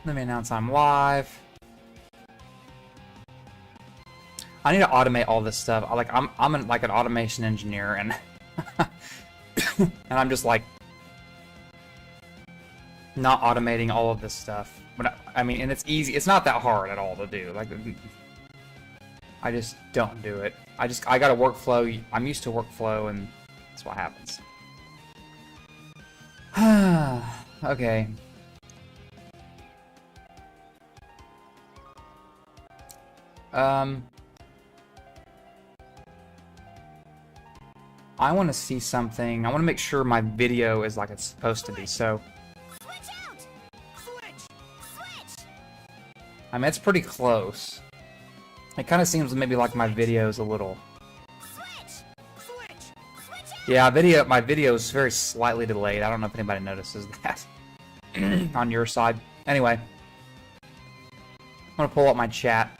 Let me announce I'm live. I need to automate all this stuff. I'm like an automation engineer, and and I'm just like not automating all of this stuff. But I mean, and it's easy. It's not that hard at all to do. Like, I just don't do it. I got a workflow. I'm used to workflow, and that's what happens. Okay. I want to see something. I want to make sure my video is like it's supposed to be. So, Switch out! Switch! I mean, it's pretty close. It kind of seems maybe like my video is a little. Switch out! Yeah, my video is very slightly delayed. I don't know if anybody notices that on your side. Anyway, I'm gonna pull up my chat.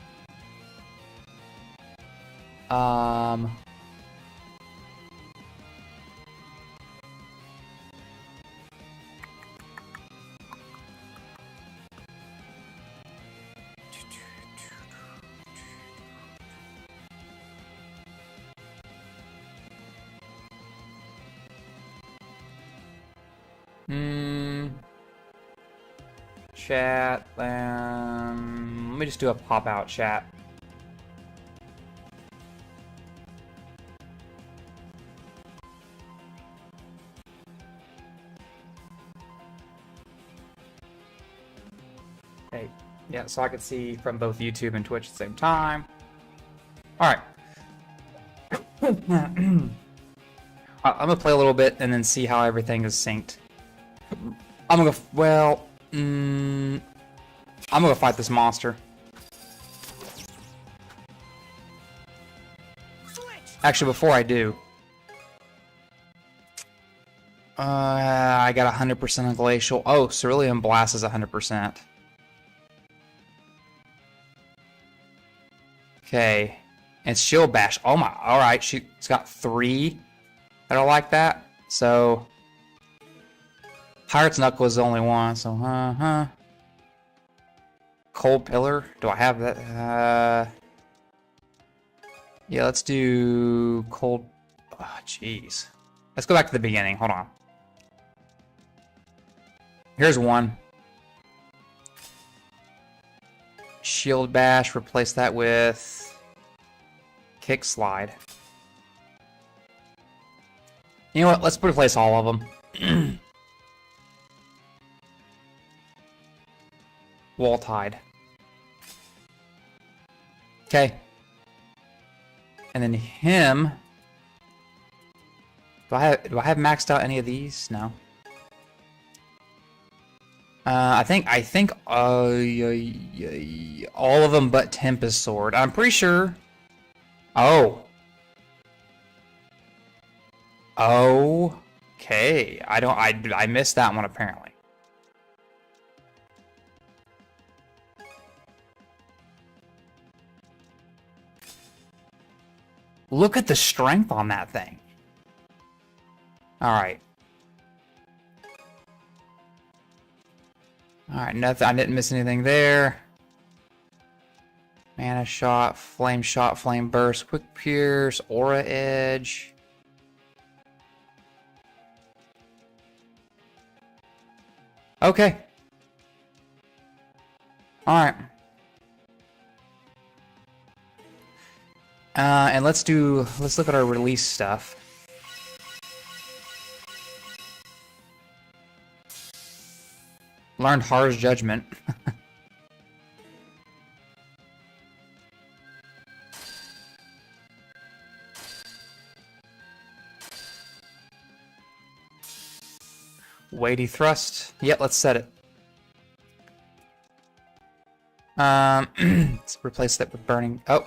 Chat, let me just do a pop-out chat. Hey, yeah, so I could see from both YouTube and Twitch at the same time. Alright. I'm gonna play a little bit and then see how everything is synced. I'm gonna I'm gonna fight this monster. Actually, before I do, I got 100% on Glacial. Oh, Cerulean Blast is 100%. Okay, and Shield Bash. Oh my! All right, she's got 3 that are like that. So Pirate's Knuckle is the only one. So Cold Pillar. Do I have that? Yeah, let's do Cold. Oh, jeez. Let's go back to the beginning. Hold on. Here's one. Shield Bash. Replace that with Kick Slide. You know what? Let's replace all of them. Wall Tide. Okay. And then him. Do I have maxed out any of these? No. I think all of them but Tempest Sword. I'm pretty sure. Oh. Okay. I missed that one apparently. Look at the strength on that thing. Alright. Alright, nothing. I didn't miss anything there. Mana Shot, Flame Burst, Quick Pierce, Aura Edge. Okay. Alright. And let's look at our release stuff. Learned Harsh Judgment. Weighty Thrust. Yeah, let's set it. Let's replace that with Burning. Oh.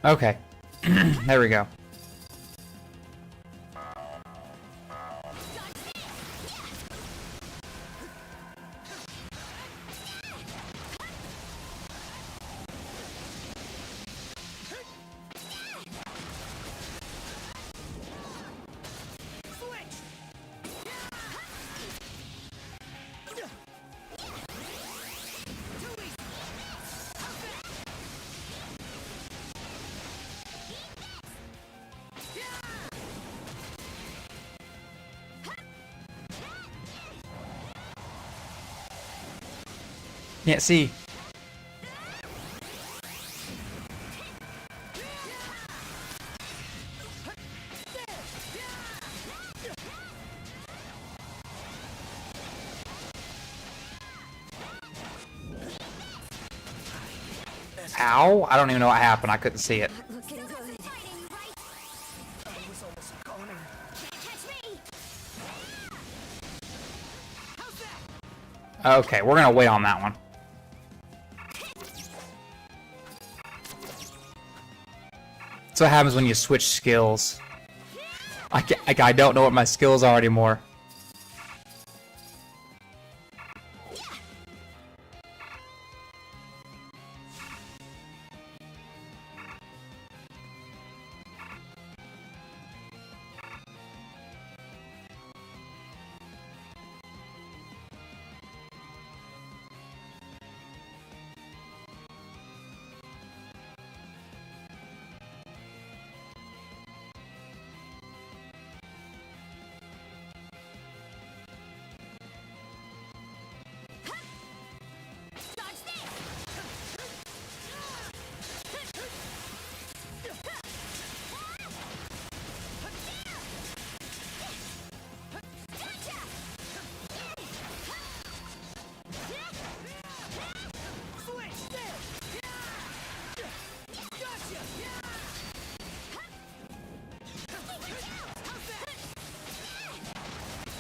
Okay. There we go. Can't see. Ow! I don't even know what happened. I couldn't see it. Looking good. Fighting, right? That was almost a corner. Can't catch me. How's that? Okay, we're gonna wait on that one. That's what happens when you switch skills. I don't know what my skills are anymore. Dodge this. Gotcha. Switch this. Gotcha. How's that?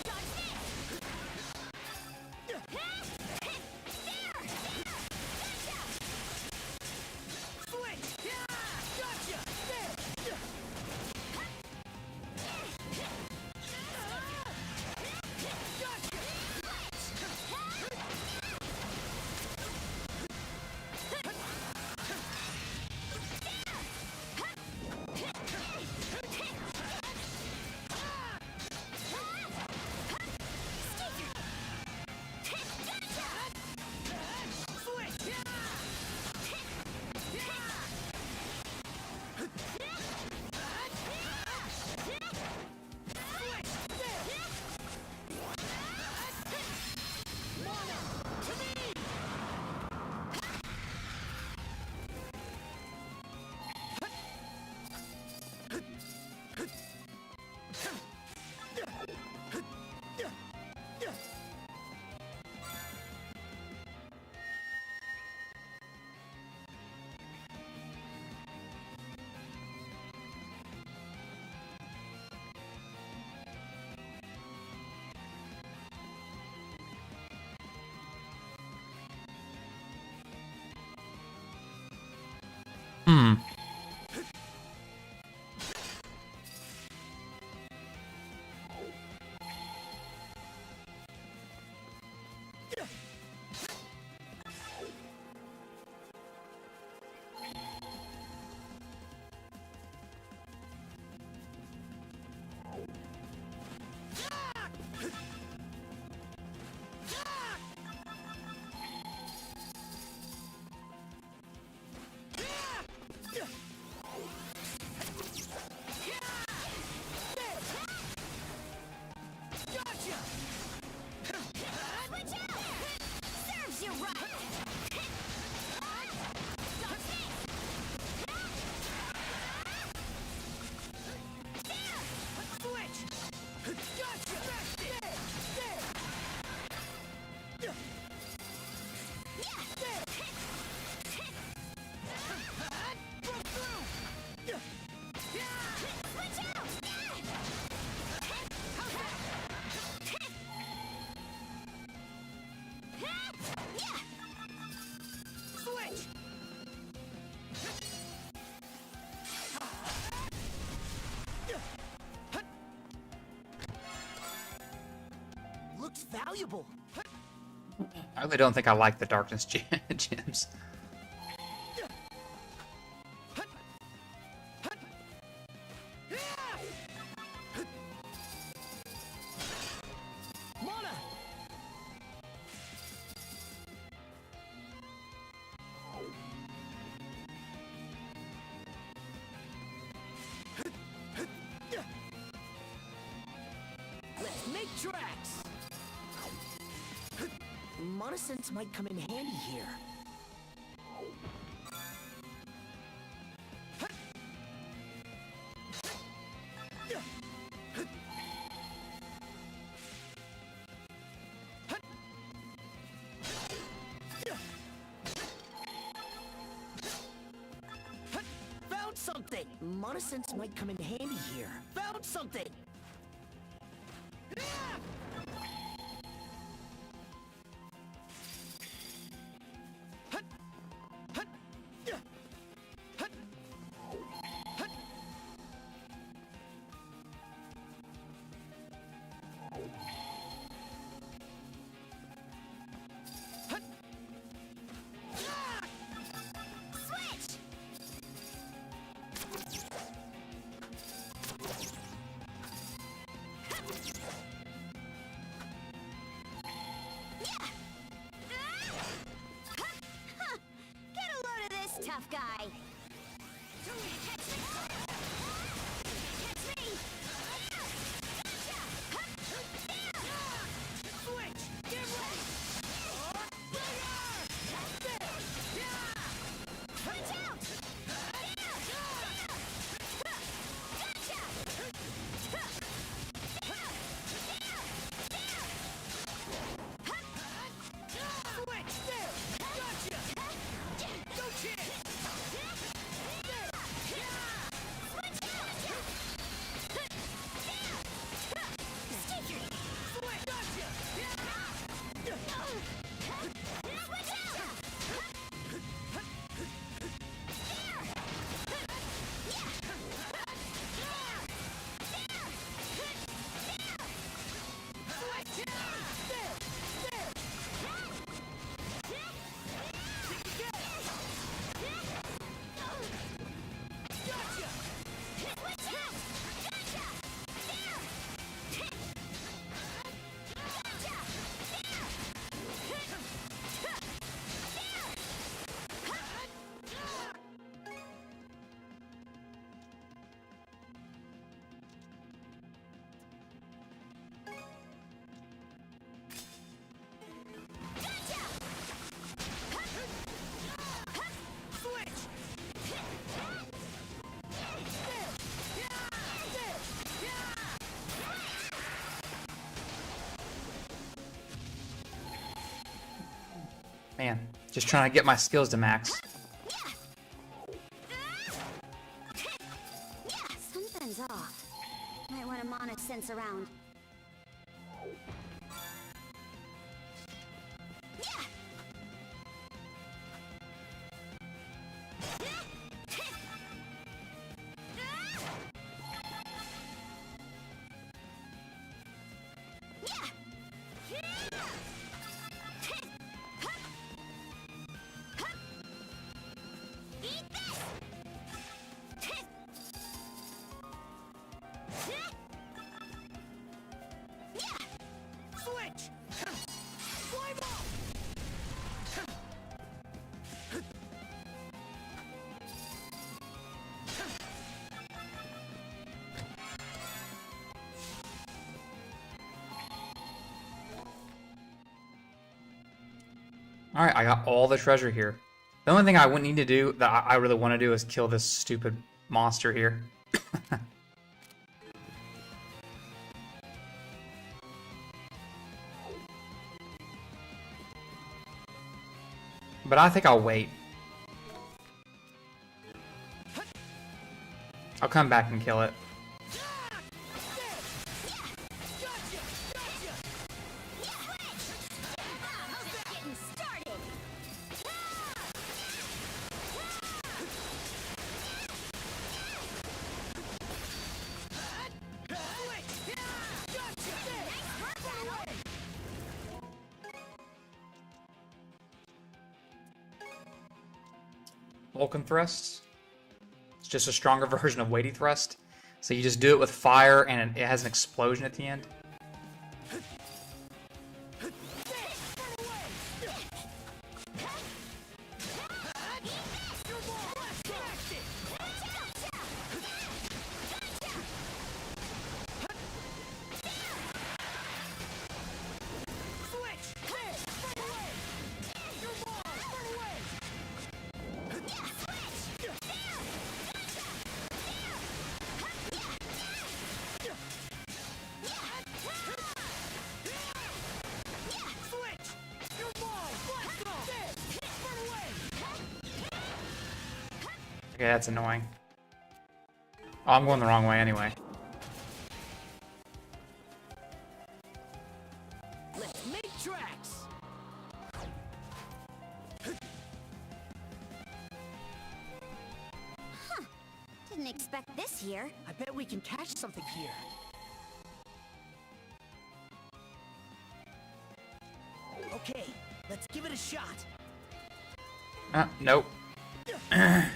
Dodge this. Switch. Gotcha. There. Hmm. valuable. I really don't think I like the darkness gems. Mana. Let's make tracks. Mana sense might come in handy here. Found something. Mana sense might come in handy here. Found something. Switch. Get a load of this, tough guy. Catch me. Catch me. Switch. Get ready. Watch out. Switch. There. Gotcha. Go chance. Man, just trying to get my skills to max. Something's off. Might want to mana sense around. Switch. Fly ball. Alright, I got all the treasure here. The only thing I wouldn't need to do, that I really want to do, is kill this stupid monster here. But I think I'll wait. I'll come back and kill it. Getting started. Vulcan thrusts. It's just a stronger version of weighty thrust. So you just do it with fire, and it has an explosion at the end. Okay, that's annoying. Oh, I'm going the wrong way anyway. Let's make tracks. Didn't expect this here. I bet we can catch something here. Okay, let's give it a shot. Nope.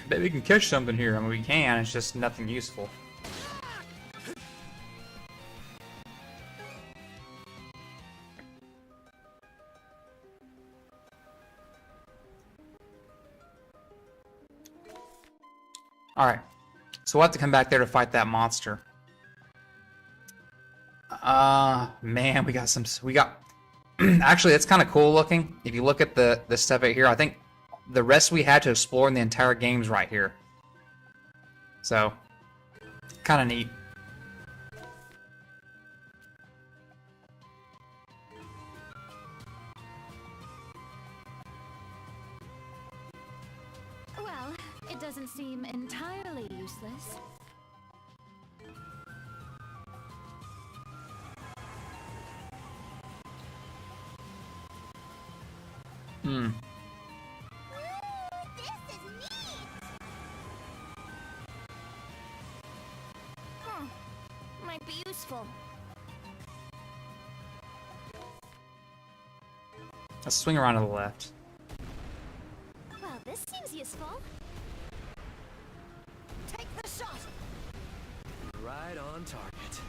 Bet we can catch something here. I mean, we can. It's just nothing useful. Alright. So we'll have to come back there to fight that monster. Man, we got some... We got... Actually, it's kind of cool looking. If you look at the stuff right here, I think the rest we had to explore in the entire game's right here. So, kind of neat. Well, it doesn't seem entirely useless. Hmm. This is neat. Might be useful. Let's swing around to the left. Well, this seems useful. Take the shot. Right on target.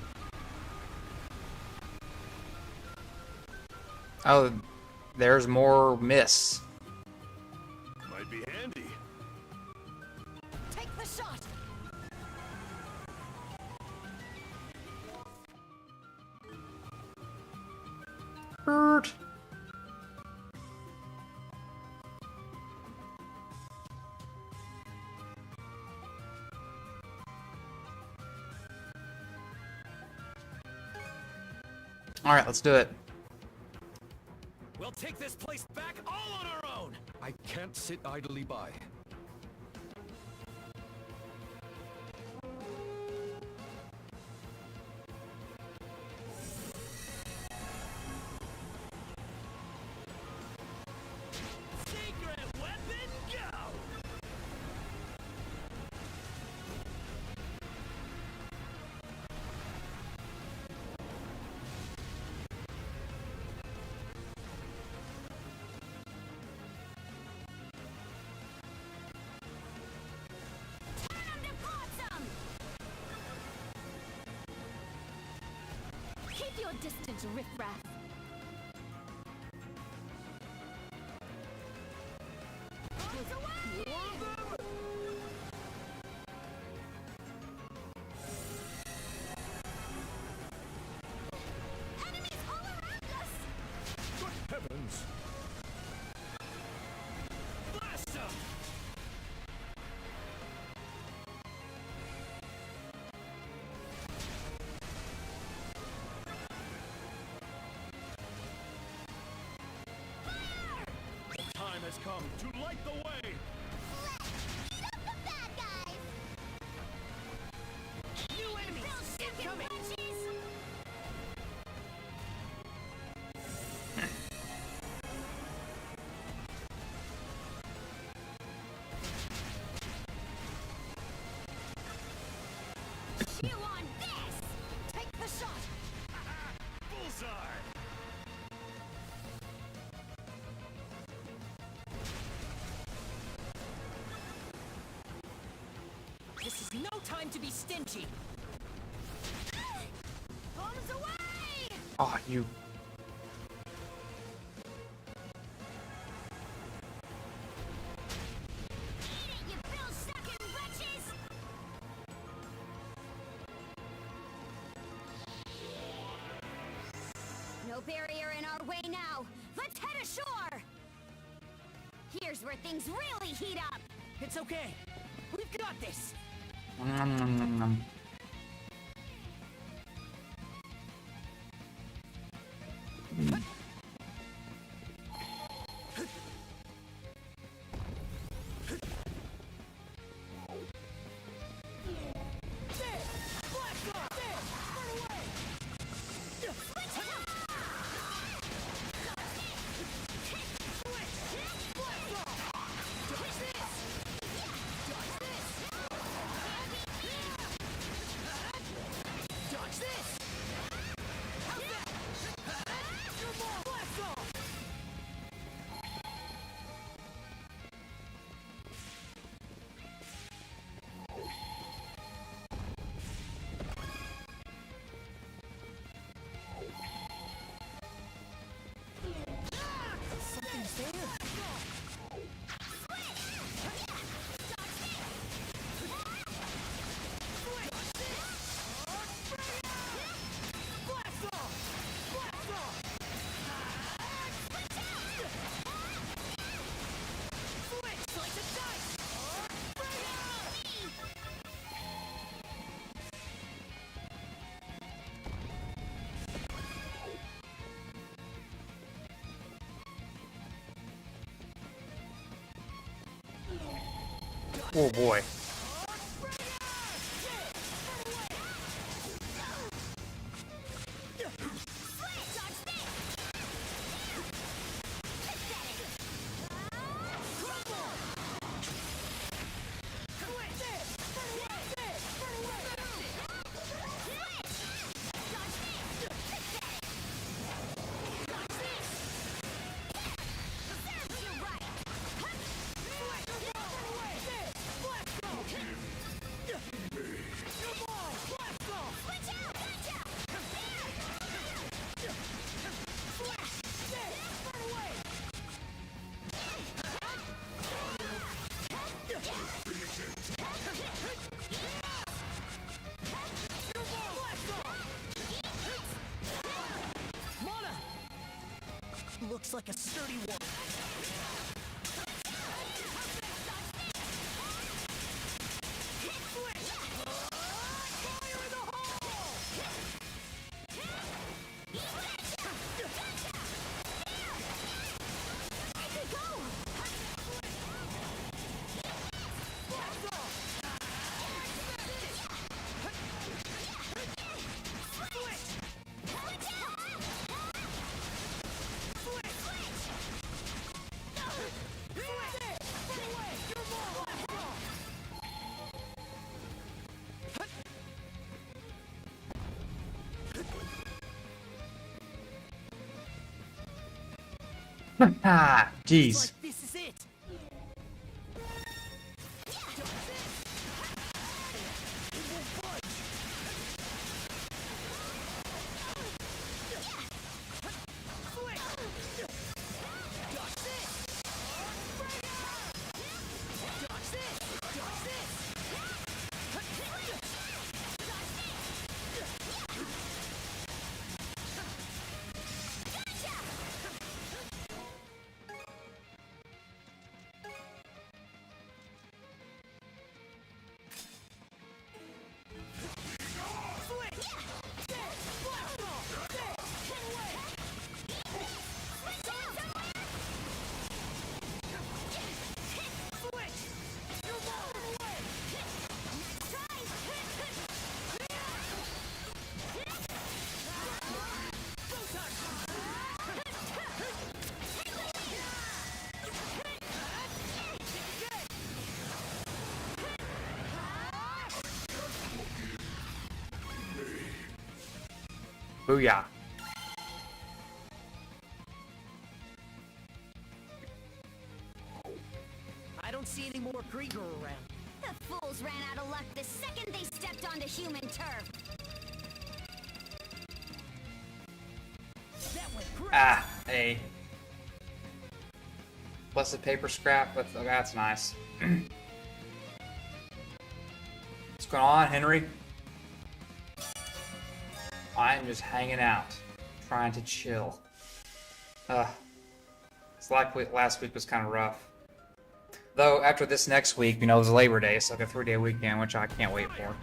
Oh, there's more miss. Might be handy. Take the shot. Hurt. All right, let's do it. We'll take this place back all on our own. I can't sit idly by. Secret weapon, go! Time to pot some! Keep your distance, riffraff. Enemies all around us. Good heavens! Blast 'em! The time has come to light the way! Let's beat up the bad guys. New enemies incoming. You on this? Take the shot. Bullseye! This is no time to be stingy. Bombs away! Oh, you. Eat it, you bill-sucking wretches! No barrier in our way now. Let's head ashore! Here's where things really heat up. It's okay. We've got this. Nom, nom, nom, nom. Something's there. Oh boy. Looks like a sturdy one. Ah, jeez. Like this is it. Booyah. I don't see any more Krieger around. The fool's ran out of luck the second they stepped onto human turf. That went great. Ah, hey. Blessed paper scrap. That's nice. What's going on, Henry? I'm just hanging out, trying to chill. It's like last week was kind of rough. Though after this next week, you know, it's Labor Day, so like a 3-day weekend, which I can't wait for.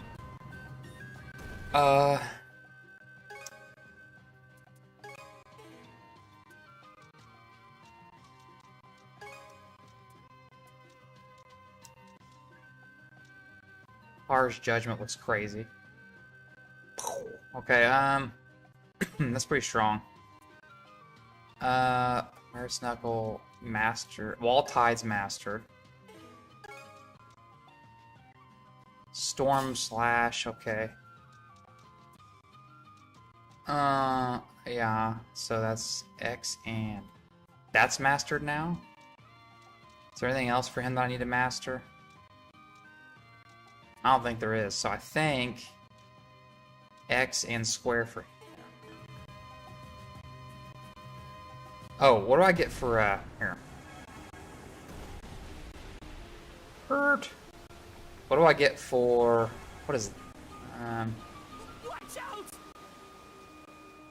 Harsh Judgment looks crazy. Okay, that's pretty strong. Where's Knuckle Master? Wall Tides Mastered. Storm Slash, okay. Yeah, so that's X and that's mastered now? Is there anything else for him that I need to master? I don't think there is, so I think X and square for... Oh, what do I get for, here. Hurt. What do I get for... What is it? Watch out!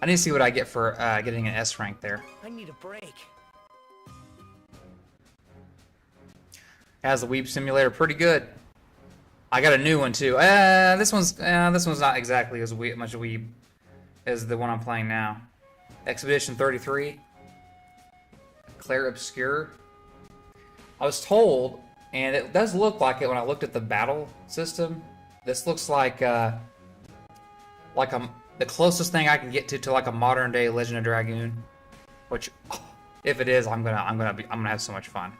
I need to see what I get for, getting an S rank there. I need a break. Has the Weeb Simulator pretty good. I got a new one too. This one's not exactly as much Weeb as the one I'm playing now. Expedition 33. Claire Obscure. I was told, and it does look like it when I looked at the battle system. This looks like the closest thing I can get to like a modern day Legend of Dragoon. Which, if it is, I'm gonna have so much fun.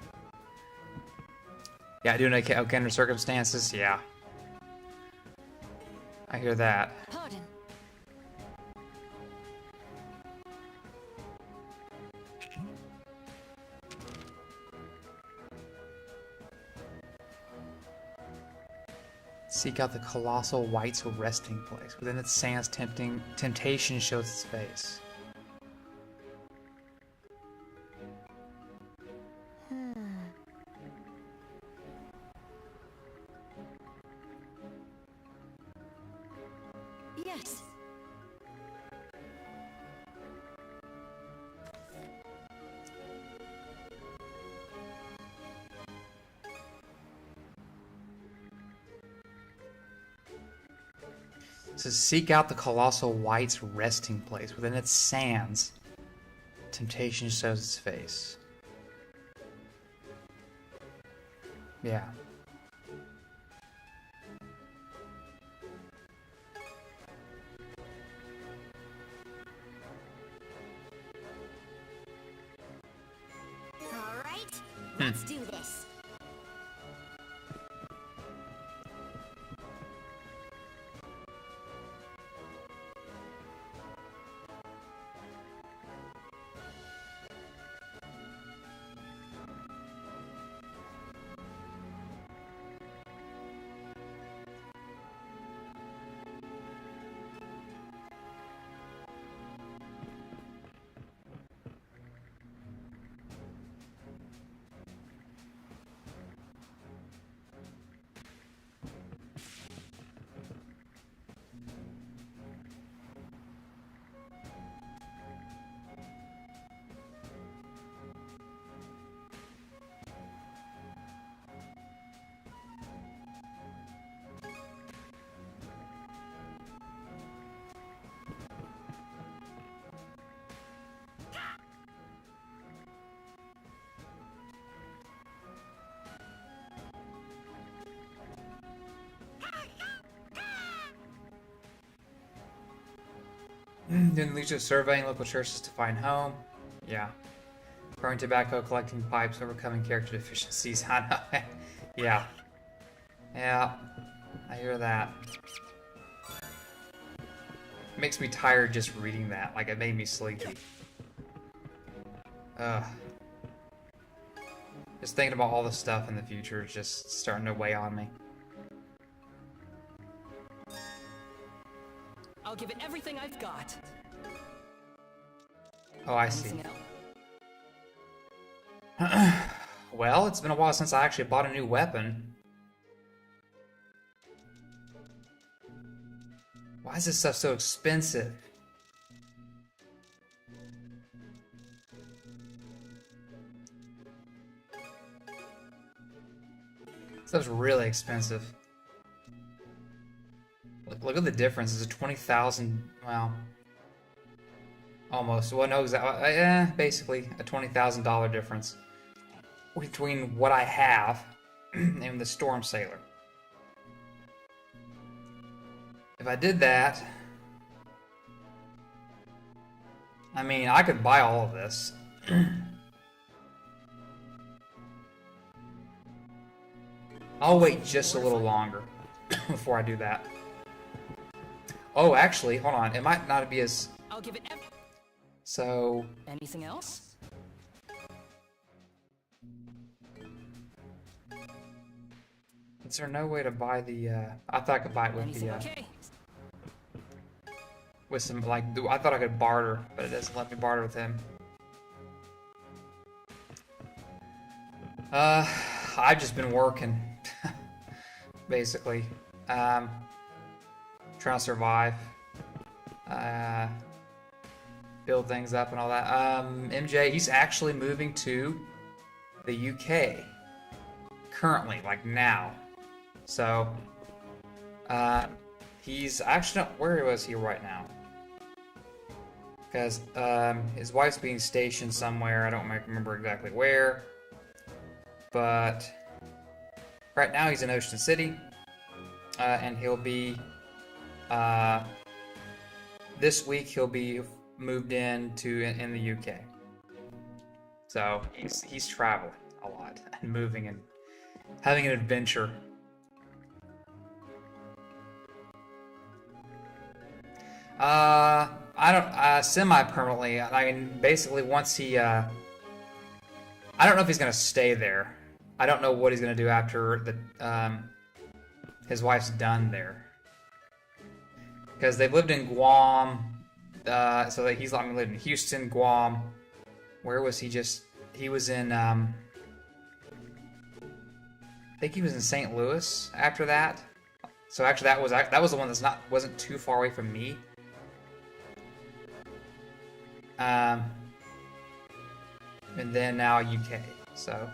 Yeah, doing okay under circumstances. Yeah, I hear that. Pardon. Seek out the colossal white's resting place. Within its sands, temptation shows its face. Yes. It says, seek out the colossal white's resting place. Within its sands, temptation shows its face. Yeah. All right, let's do this. Doing leisure surveying local churches to find home. Yeah. Growing tobacco, collecting pipes, overcoming character deficiencies. Yeah. Yeah. I hear that. It makes me tired just reading that. Like, it made me sleepy. Ugh. Just thinking about all the stuff in the future is just starting to weigh on me. I'll give it everything I've got. Oh, I see. Anything else? Well, it's been a while since I actually bought a new weapon. Why is this stuff so expensive? Stuff's really expensive. Look at the difference. It's a 20,000. Well, almost. Well, no, exactly. Basically a $20,000 difference between what I have and the Storm Sailor. If I did that, I mean, I could buy all of this. I'll wait just a little longer before I do that. Oh, actually, hold on. It might not be as... I'll give it So... Anything else? Is there no way to buy the, I thought I could buy it with Anything the, okay? with some, like, I thought I could barter, but it doesn't let me barter with him. I've just been working, basically. Trying to survive. Build things up and all that. MJ, he's actually moving to the UK. Currently, like now. So, he's actually not, where was he right now? Because his wife's being stationed somewhere. I don't remember exactly where. But right now he's in Ocean City. And he'll be, this week he'll be moved in the UK. So he's traveling a lot and moving and having an adventure. I don't, semi-permanently. I mean, basically once he, I don't know if he's gonna stay there. I don't know what he's gonna do after the, his wife's done there. Because they've lived in Guam, so that he's lived in Houston, Guam. Where was he just, he was in, I think he was in St. Louis after that. So actually that was the one wasn't too far away from me. And then now UK. So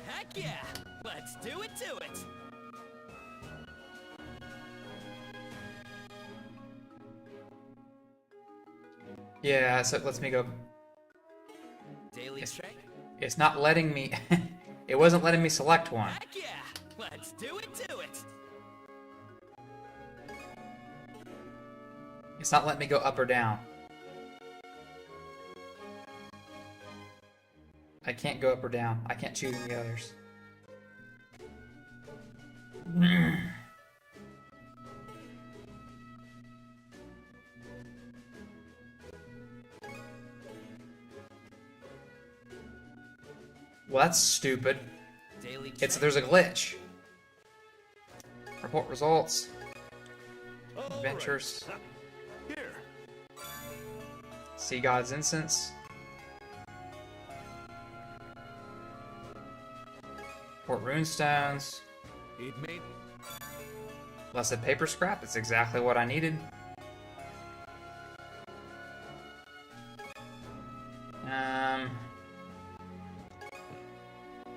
Heck yeah! Let's do it to it! yeah, so it lets me go. Daily check? It's not letting me. It wasn't letting me select one. Heck yeah! Let's do it to it! It's not letting me go up or down. I can't go up or down. I can't choose any others. Well, that's stupid. Daily check? There's a glitch. Report results. All Adventures. right. Here. Sea God's Incense. Port Runestones. It made. Blessed Paper Scrap. It's exactly what I needed.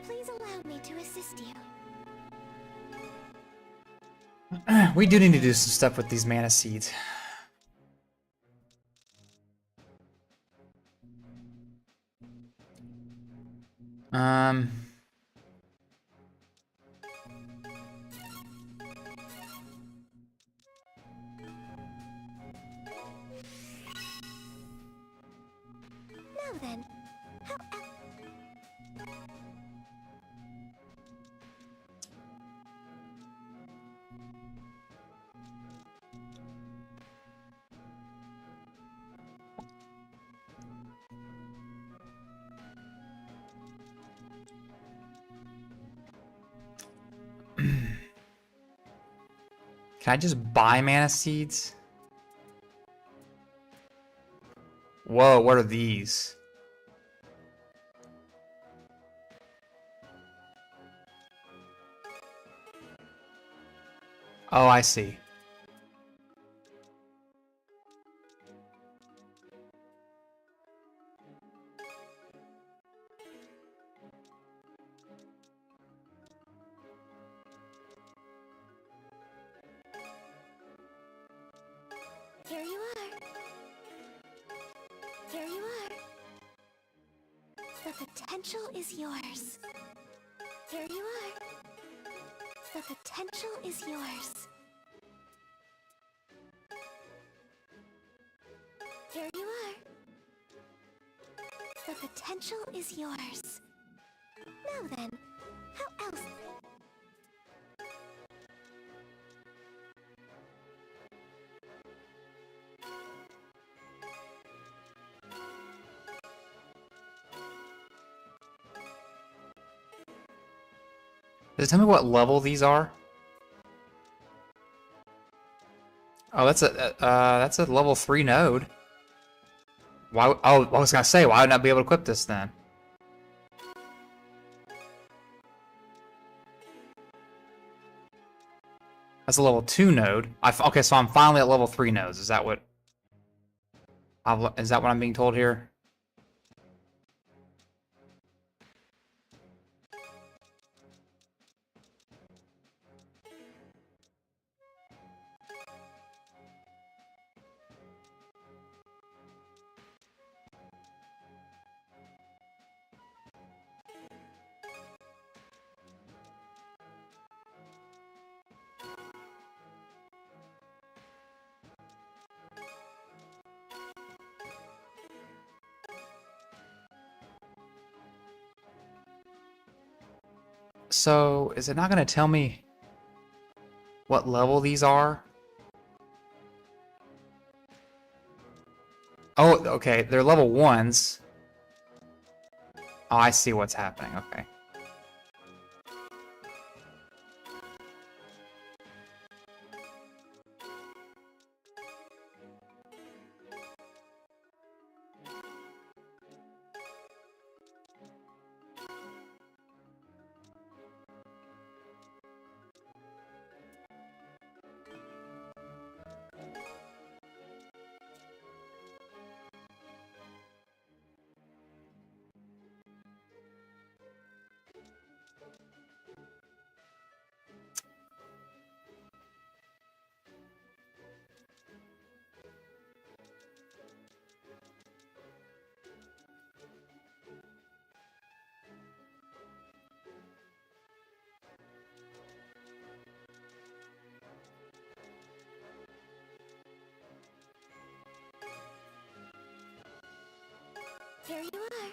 Please allow me to assist you. We do need to do some stuff with these mana seeds. Now then, how Can I just buy mana seeds? Whoa, what are these? Oh, I see. Here you are. Here you are. The potential is yours. Here you are. The potential is yours. Here you are. The potential is yours. Now then, how else? Does it tell me what level these are? Oh, that's a level 3 node. Why? Oh, I was gonna say, why would I not be able to equip this then? That's a level 2 node. Okay, so I'm finally at level 3 nodes. Is that what? Is that what I'm being told here? So, is it not going to tell me what level these are? Oh, okay, they're level 1s. Oh, I see what's happening, okay. Here you are.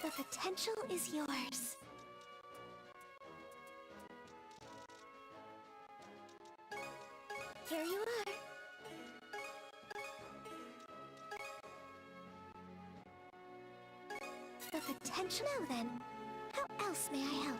The potential is yours. Here you are. The potential. Now then, how else may I help?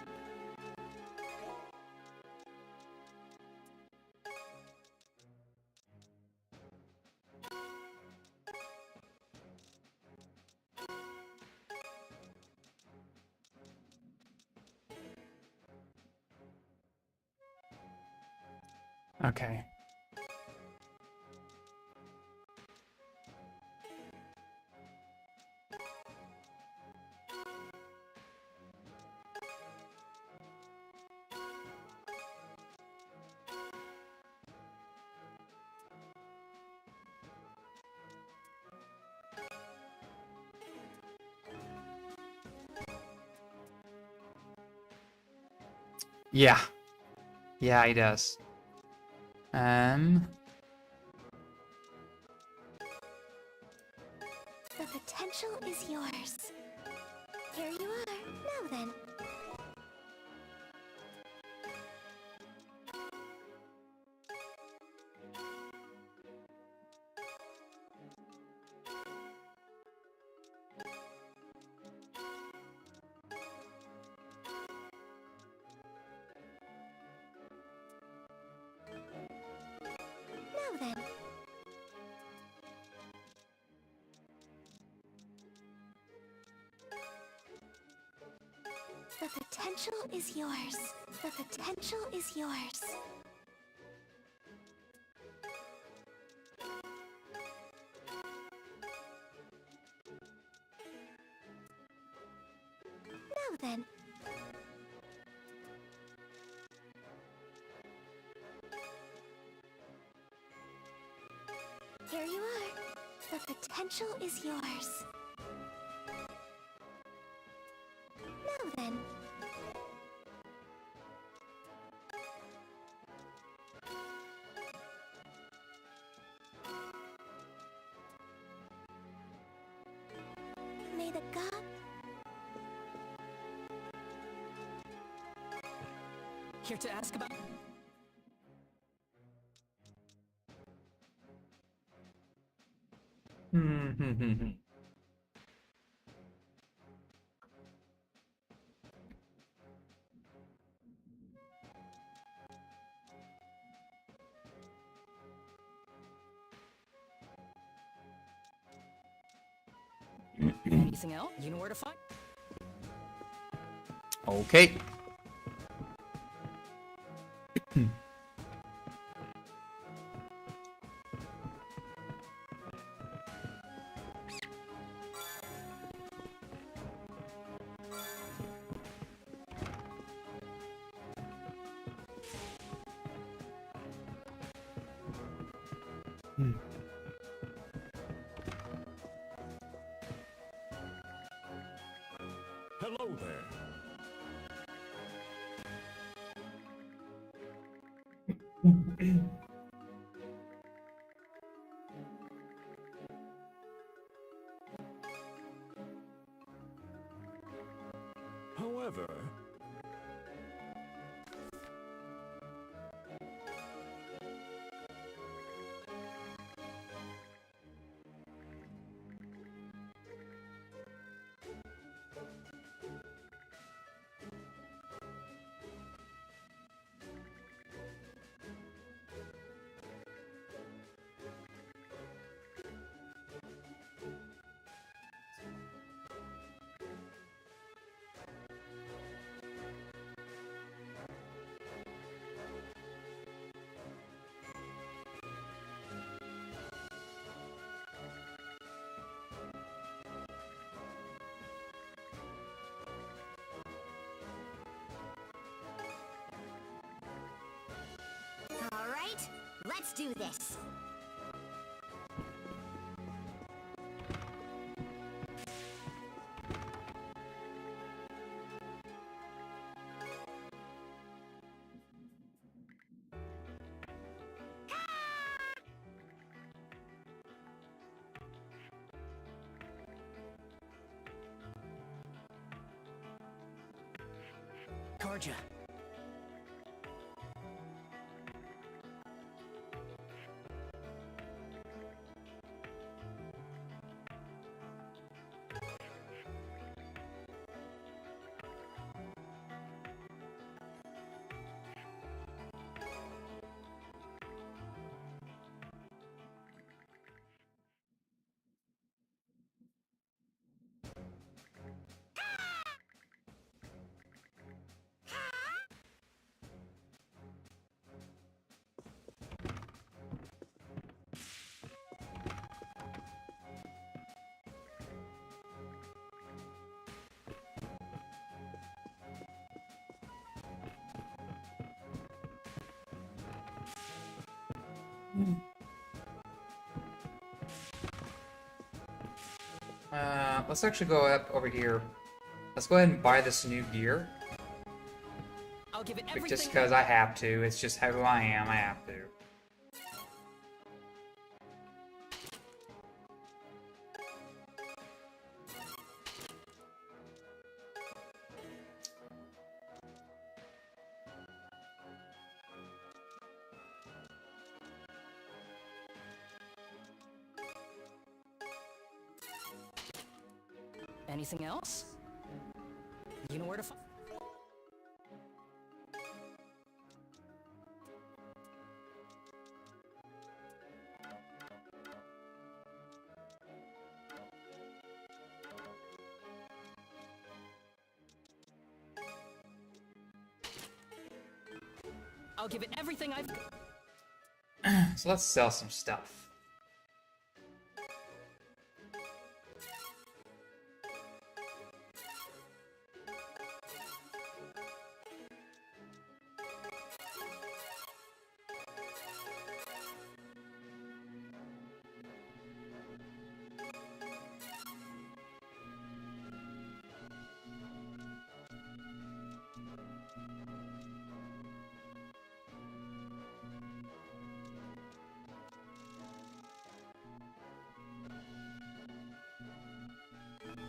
Okay. Yeah. Yeah, he does. The potential is yours. Here you are. Now then. Now then. The potential is yours. The potential is yours. Now then. Here you are. The potential is yours. Now then. May the god... Here to ask about... Anything else? You know where to find? Okay. Hello there. However, All right, let's do this. Karja. Let's actually go up over here. Let's go ahead and buy this new gear. I'll give it But everything. just because I have to. It's just who I am. I have to. Anything else? You know where to find. I'll give it everything I've got. So let's sell some stuff.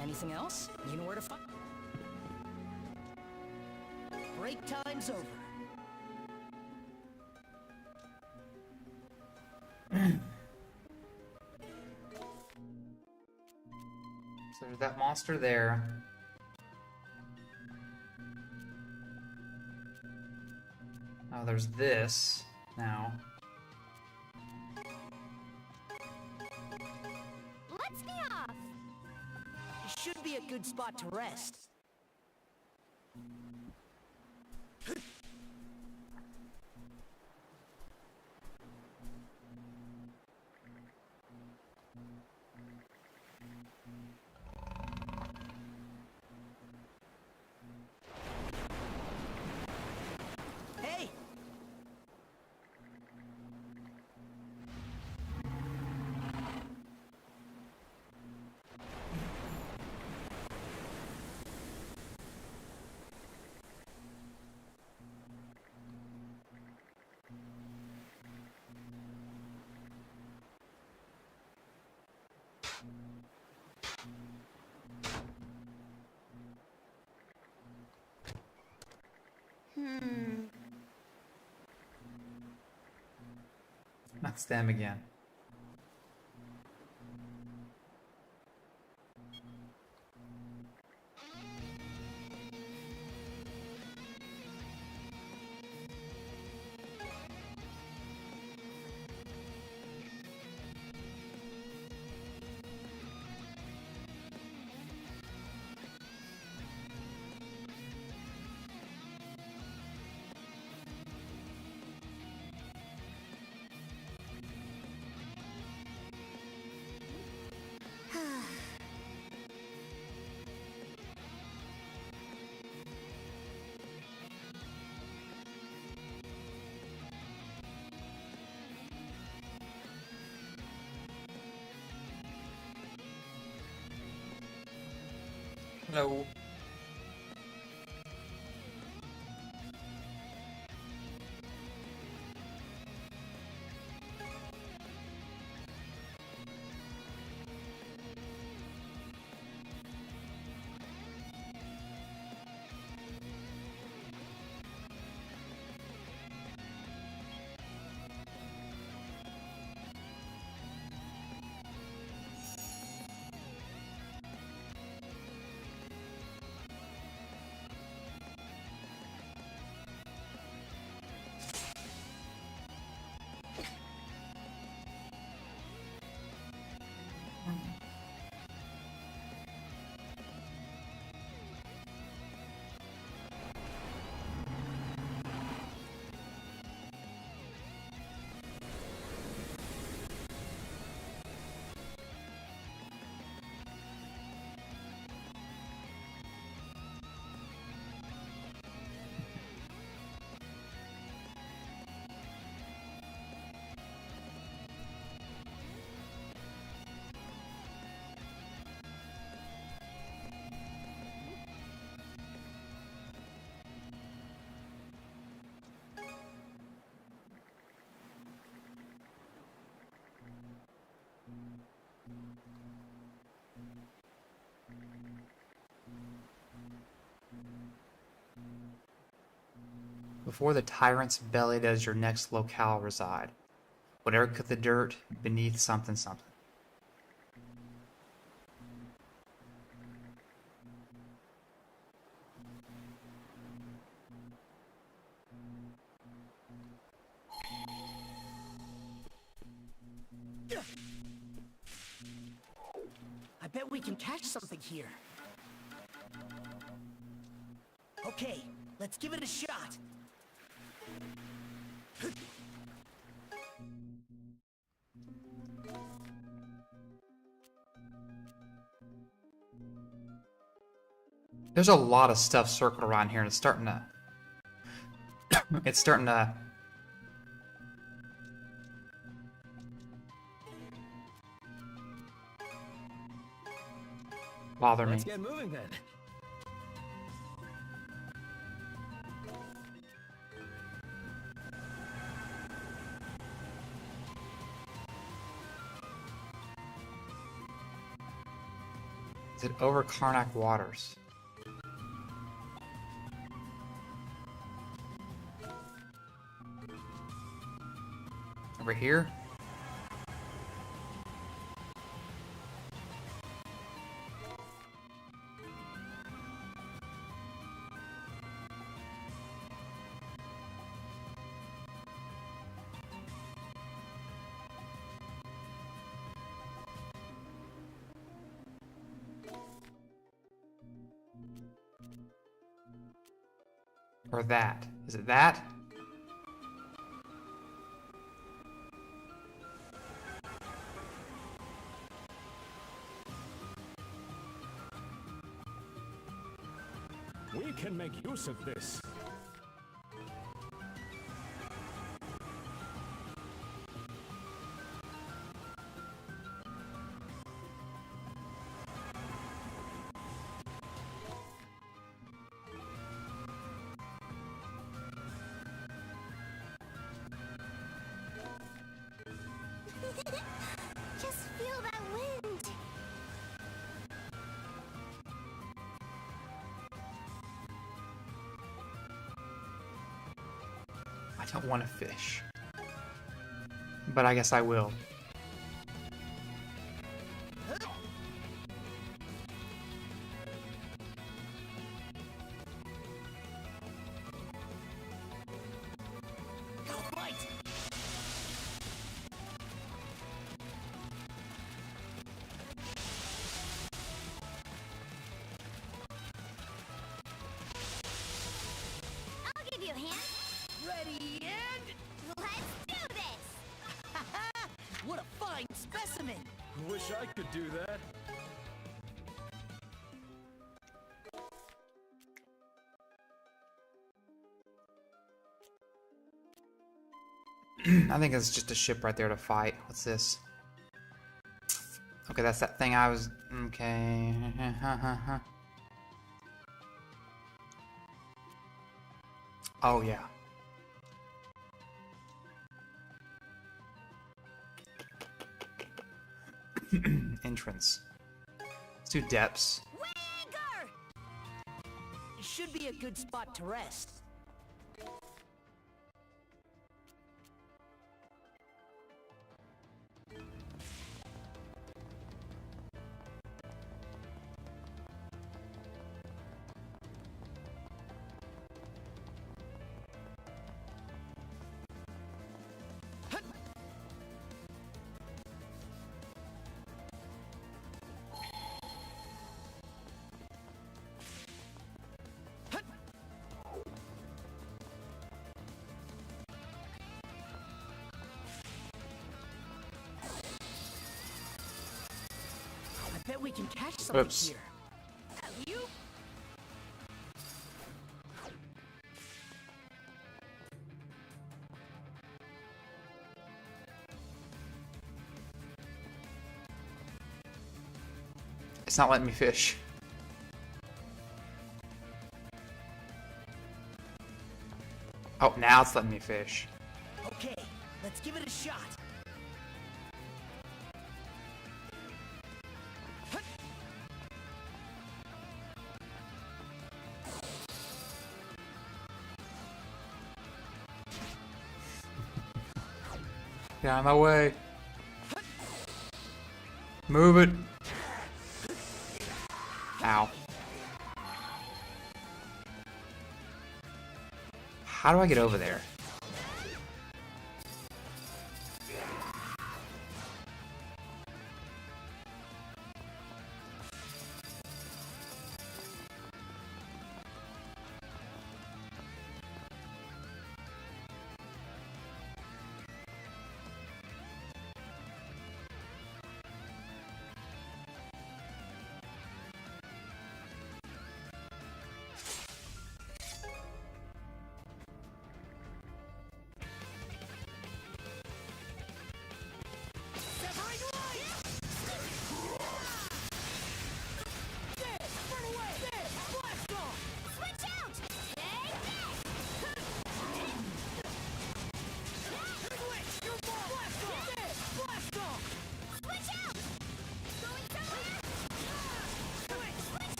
Anything else? You know where to find. Break time's over. So there's that monster there. Oh, there's this now. Let's be off! It should be a good spot to rest. Hey! That's them again. Hello. Before the tyrant's belly does your next locale reside. Whatever cut the dirt beneath something something. I bet we can catch something here. Okay, let's give it a shot. There's a lot of stuff circled around here, and it's starting to... it's starting to... bother me. Let's get moving then. Is it over Karnak waters? Over here? Or that? Is it that? We can make use of this. Just feel that wind. I don't want to fish. But I guess I will. Go fight! I'll give you a hand. Ready and... Let's do this. What a fine specimen! Wish I could do that. I think it's just a ship right there to fight. What's this? Okay, that's that thing I was... Okay. Oh, yeah. Entrance. Let's do depths. Wigger! It should be a good spot to rest. I bet we can catch something Oops. here. You? It's not letting me fish. Oh, now it's letting me fish. Okay, let's give it a shot. Get out of my way. Move it. Ow. How do I get over there?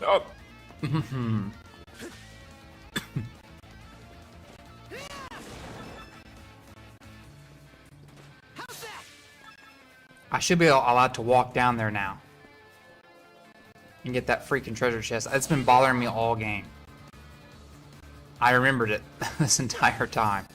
Oh. I should be allowed to walk down there now and get that freaking treasure chest. It's been bothering me all game. I remembered it this entire time.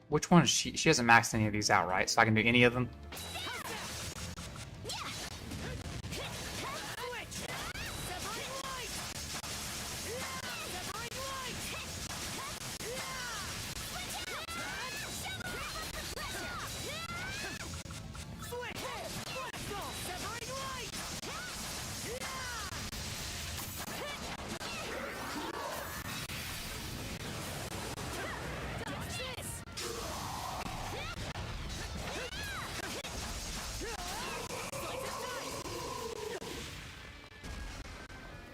Which one is she? She hasn't maxed any of these out, right? So I can do any of them?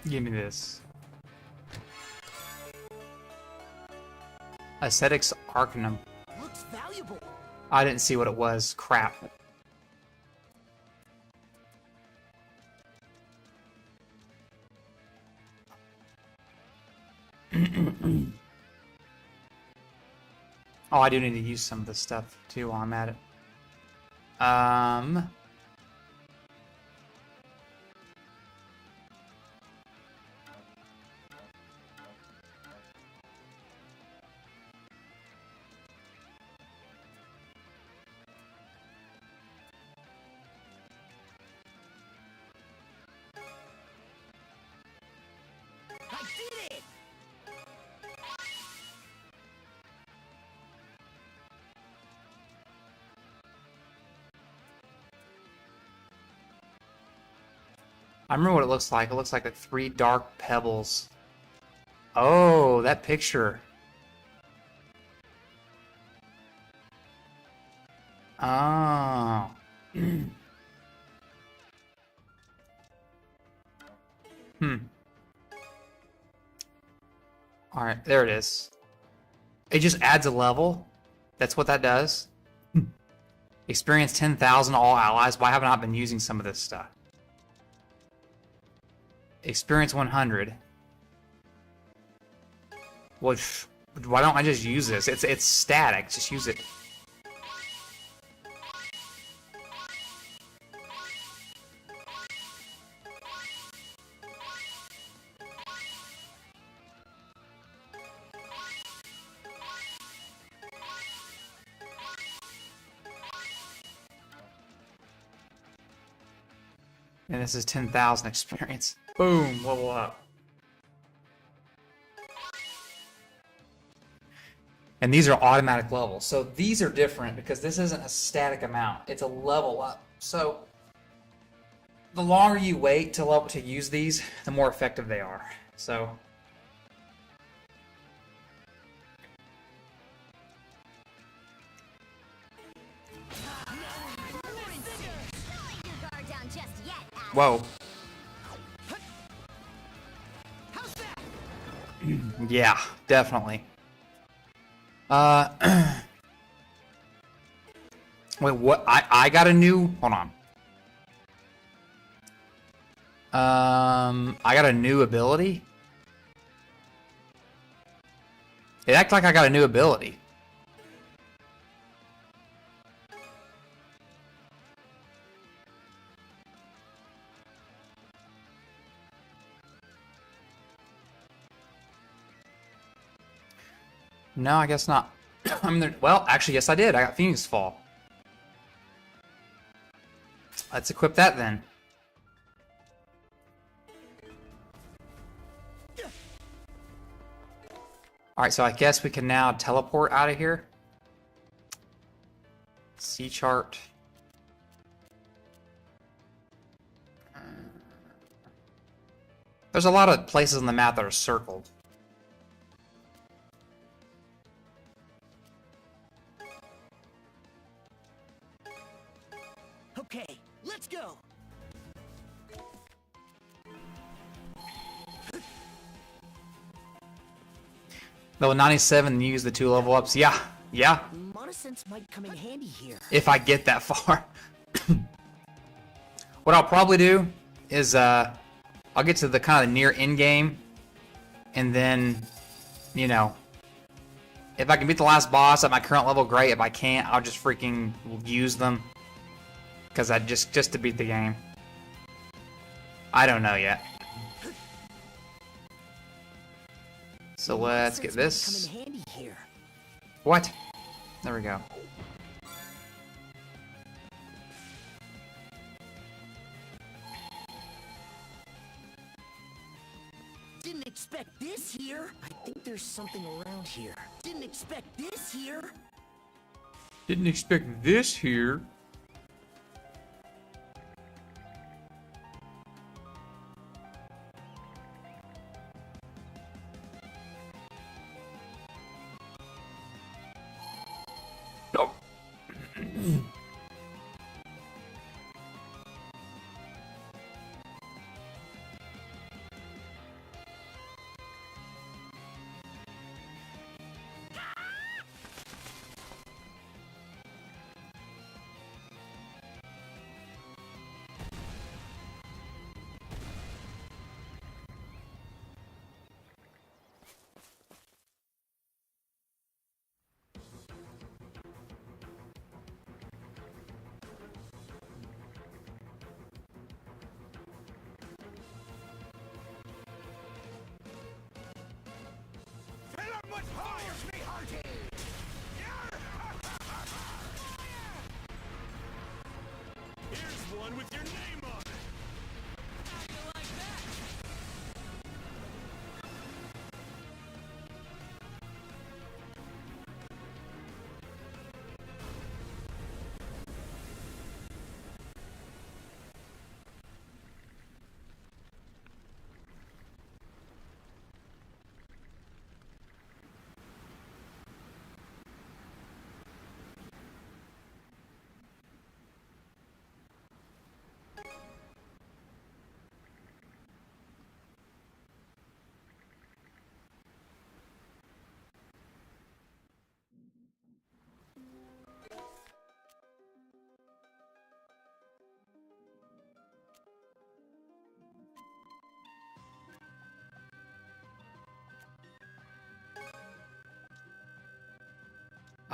Give me this. Ascetics Arcanum. Looks valuable. I didn't see what it was. Crap. Oh, I do need to use some of this stuff too while I'm at it. I did it! I remember what it looks like. It looks like 3 dark pebbles. Oh, that picture. Oh. Alright, there it is. It just adds a level. That's what that does. Experience 10,000 all allies. Why haven't I been using some of this stuff? Experience 100. Well, why don't I just use this? It's static. Just use it. And this is 10,000 experience. Boom, level up. And these are automatic levels. So these are different because this isn't a static amount. It's a level up. So the longer you wait to use these, the more effective they are. So whoa. Yeah, definitely. Wait, what? I got a new. Hold on. I got a new ability. It acts like I got a new ability. No, I guess not. I mean, well, actually, yes, I did. I got Phoenix Fall. Let's equip that then. Alright, so I guess we can now teleport out of here. Sea chart. There's a lot of places on the map that are circled. Okay, let's go. Level 97, use the 2 level ups. Yeah, yeah. Monosense might come in handy here. If I get that far. What I'll probably do is I'll get to the kind of near end game, and then, you know, if I can beat the last boss at my current level, great. If I can't, I'll just freaking use them, because I just to beat the game. I don't know yet. So let's get this. Come in handy here. What? There we go. Didn't expect this here. I think there's something around here. Didn't expect this here. Didn't expect this here. Oh. much fire! Me hearty! Here's one with your name on it! How you like that?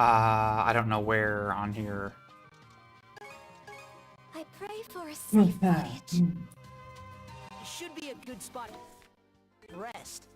I don't know where on here. I pray for a safe voyage. It should be a good spot to rest.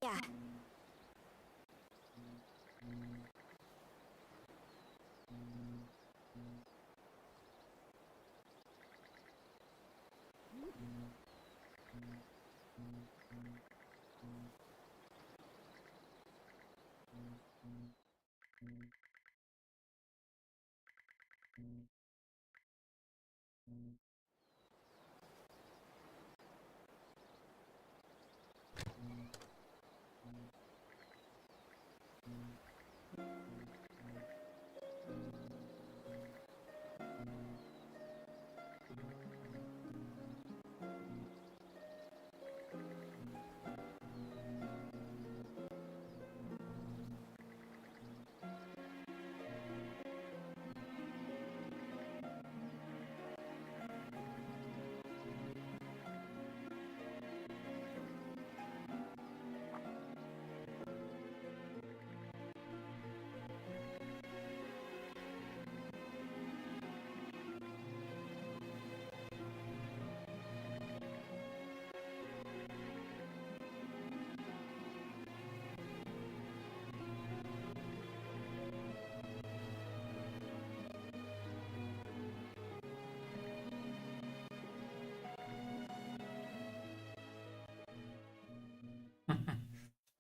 Yeah.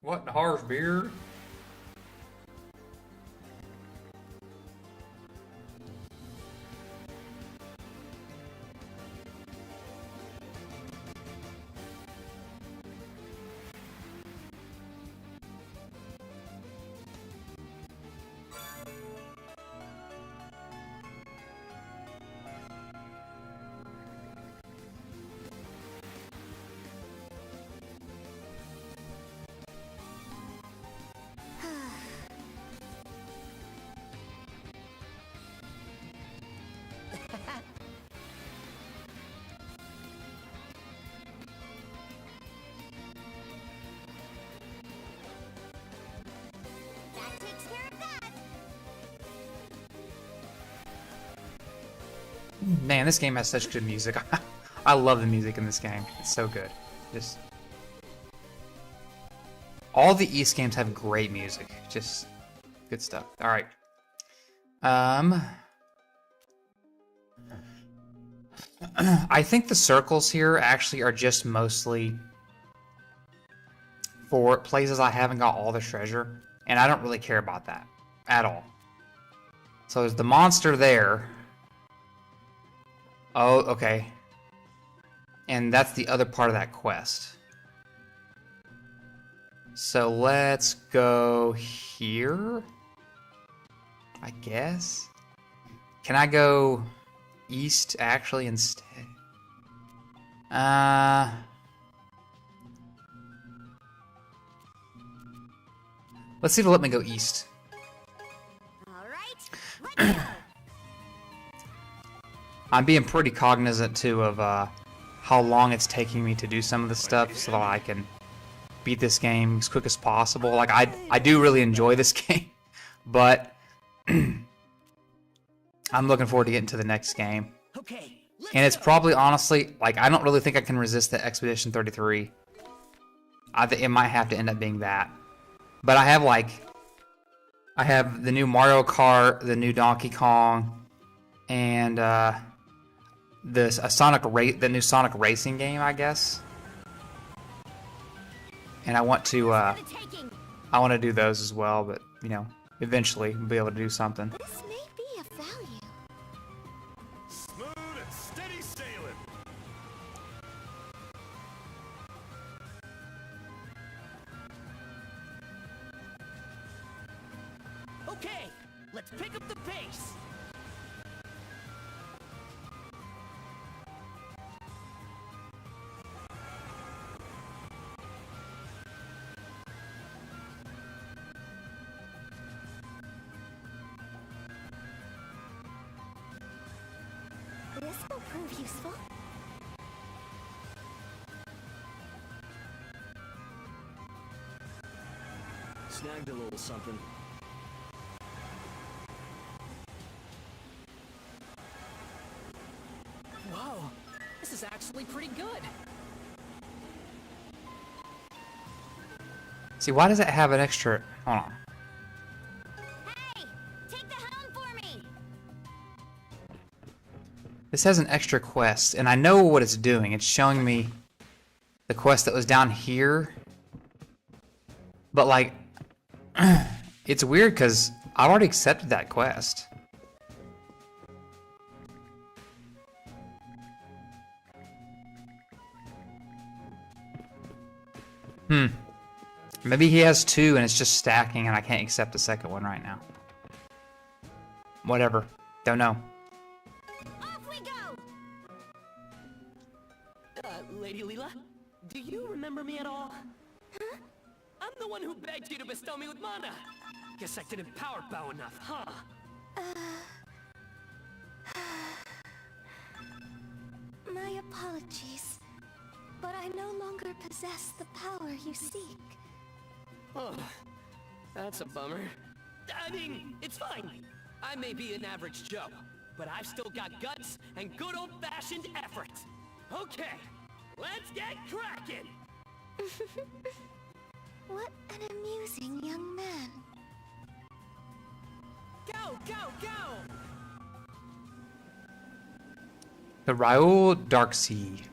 What the harsh beer? That takes care of that. Man, this game has such good music. I love the music in this game. It's so good. Just all the East games have great music. Just good stuff. All right. I think the circles here actually are just mostly for places I haven't got all the treasure, and I don't really care about that at all. So there's the monster there. Oh, okay. And that's the other part of that quest. So let's go here, I guess. Can I go east actually instead? Let's see if it'll let me go east. All right, let's go. I'm being pretty cognizant too of how long it's taking me to do some of the stuff so that I can beat this game as quick as possible. Like I do really enjoy this game, but I'm looking forward to getting to the next game. Okay. And it's probably honestly like I don't really think I can resist the Expedition 33. I think it might have to end up being that. But I have the new Mario Kart, the new Donkey Kong, and the new Sonic Racing game, I guess. And I want to do those as well, but you know, eventually we'll be able to do something. This may be of value. Smooth and steady sailing. Okay, let's pick up the pace. This will prove useful. Snagged a little something. Whoa, this is actually pretty good. See, why does it have an extra? Hold on. Hey, take the helm for me. This has an extra quest, and I know what it's doing. It's showing me the quest that was down here. But, like, it's weird because I've already accepted that quest. Maybe he has two and it's just stacking and I can't accept the second one right now. Whatever. Don't know. Off we go. Lady Leela, do you remember me at all? Huh? I'm the one who begged you to bestow me with mana. Guess I didn't power bow enough, huh? My apologies, but I no longer possess the power you seek. Oh, that's a bummer. I mean, it's fine. I may be an average Joe, but I've still got guts and good old-fashioned effort. Okay, let's get cracking! What an amusing young man. Go, go, go! The Raoul Darksea.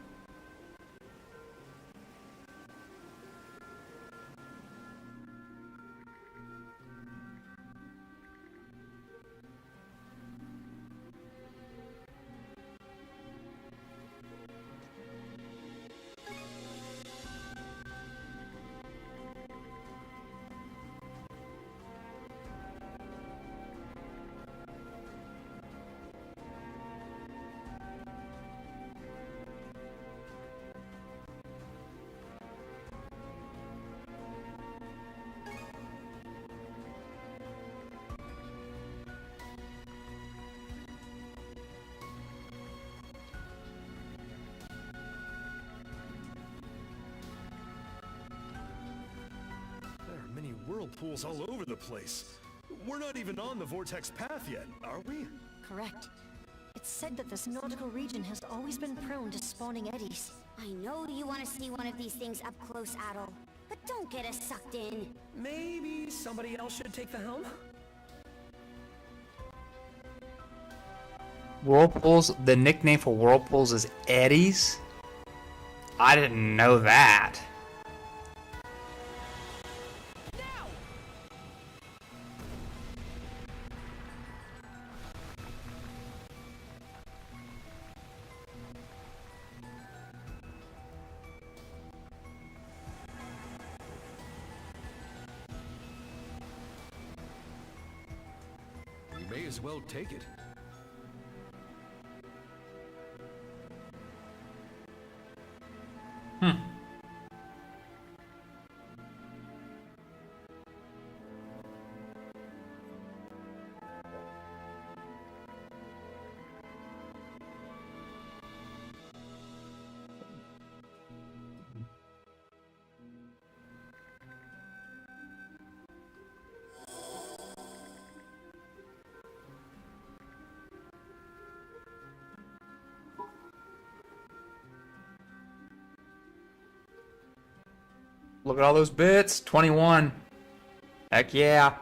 whirlpools all over the place. We're not even on the vortex path yet, are we? Correct. It's said that this nautical region has always been prone to spawning eddies. I know you want to see one of these things up close, Adol, but don't get us sucked in. Maybe somebody else should take the helm? Whirlpools, the nickname for whirlpools is eddies? I didn't know that. We may as well take it. Look at all those bits. 21. Heck yeah.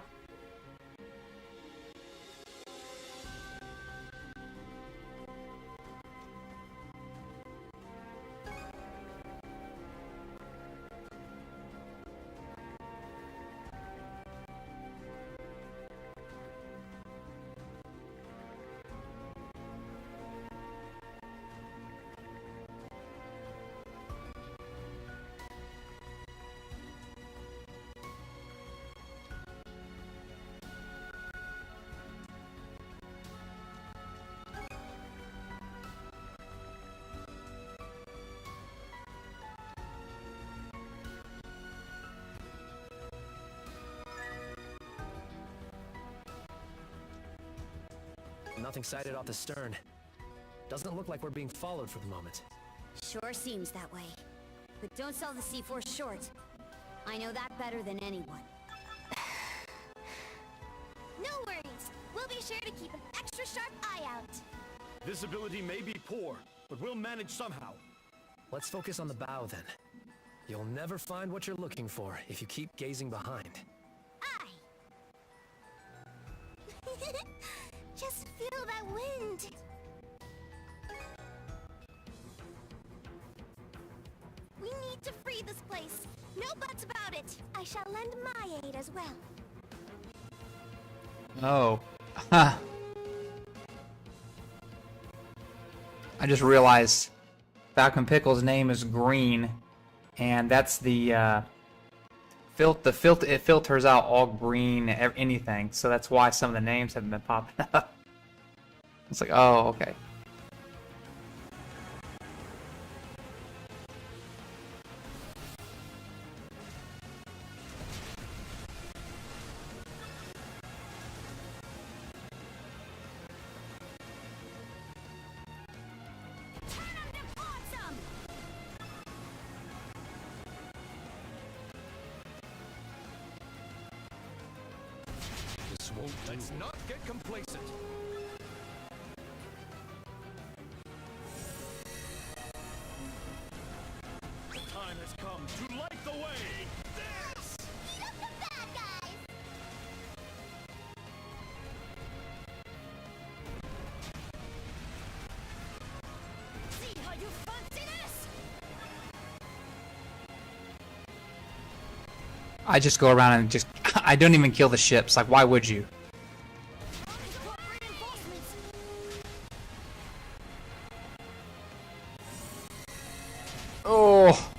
Nothing sighted off the stern. Doesn't look like we're being followed for the moment. Sure seems that way. But don't sell the C4 short. I know that better than anyone. No worries. We'll be sure to keep an extra sharp eye out. Visibility may be poor, but we'll manage somehow. Let's focus on the bow then. You'll never find what you're looking for if you keep gazing behind. Aye. Just feel that wind. We need to free this place. No buts about it. I shall lend my aid as well. Oh. Huh. I just realized Falcon Pickle's name is Green, and that's the it filters out all green anything, so that's why some of the names haven't been popping up. It's like, oh, okay. This won't do. Let's not get complacent. The time has come to light the way. This! Beat up the bad guys! See how you fancy this? I just go around and just I don't even kill the ships. Like, why would you? Oh.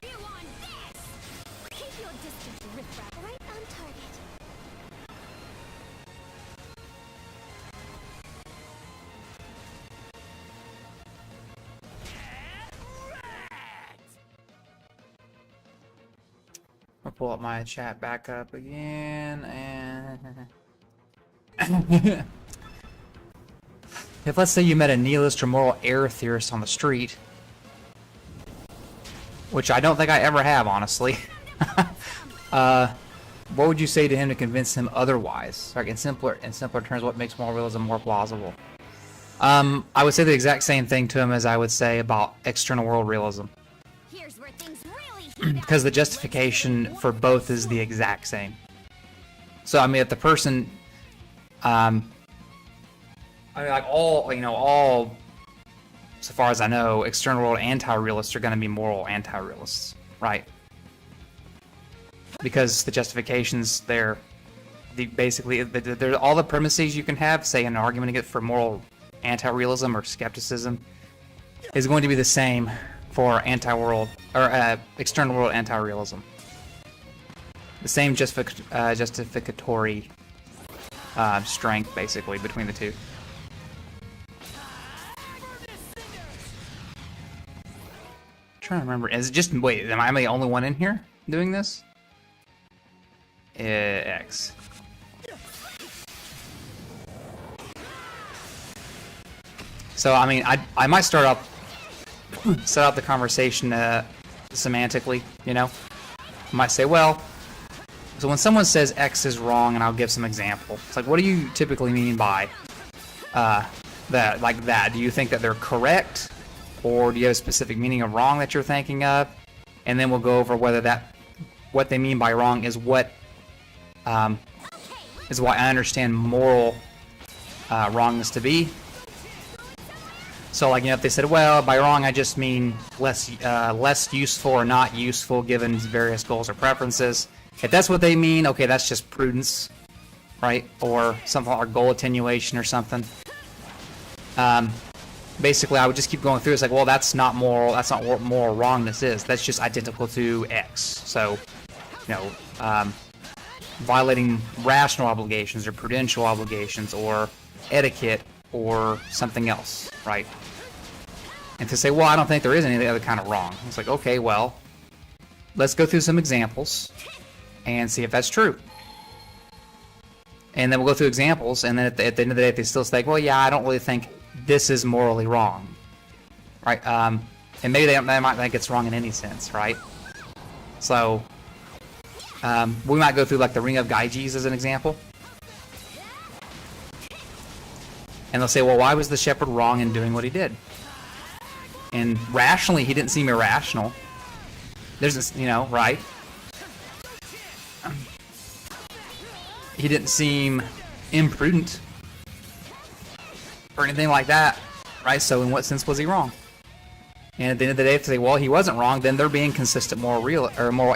You want this? Keep your distance, riffraff. Right on target. I'll pull up my chat back up again, and if let's say you met a nihilist or moral error theorist on the street, which I don't think I ever have, honestly. What would you say to him to convince him otherwise? Like in simpler terms, what makes moral realism more plausible? I would say the exact same thing to him as I would say about external world realism. Here's where things really heat up. Because the justification for both is the exact same. So I mean, if the person, I mean, like all, so far as I know, external world anti-realists are going to be moral anti-realists, right? Because the justifications there, basically, all the premises you can have, say, an argument for moral anti-realism or skepticism, is going to be the same for anti-world or external world anti-realism. The same justificatory strength, basically, between the two. I'm trying to remember. Is it just wait? Am I the only one in here doing this? X. So I mean, I might start out the conversation semantically. You know, I might say, well, so when someone says X is wrong, and I'll give some example. It's like, what do you typically mean by that? Like that? Do you think that they're correct, or do you have a specific meaning of wrong that you're thinking of? And then we'll go over whether what they mean by wrong is what is why I understand moral wrongness to be. So, like, you know, if they said, well, by wrong I just mean less useful or not useful given various goals or preferences. If that's what they mean, okay, that's just prudence, right? Or something like goal attenuation or something. Basically, I would just keep going through. It's like, well, that's not moral. That's not what moral wrongness is. That's just identical to X. So, you know, violating rational obligations or prudential obligations or etiquette or something else, right? And to say, well, I don't think there is any other kind of wrong. It's like, okay, well, let's go through some examples and see if that's true. And then we'll go through examples, and then at the end of the day, if they still say, well, yeah, I don't really think this is morally wrong, right? And maybe they might think it's wrong in any sense, right? So we might go through like the Ring of Gyges as an example. And they'll say, well, why was the shepherd wrong in doing what he did? And rationally, he didn't seem irrational. There's this, you know, right? He didn't seem imprudent or anything like that, right? So in what sense was he wrong? And at the end of the day, if they say, well, he wasn't wrong, then they're being consistent moral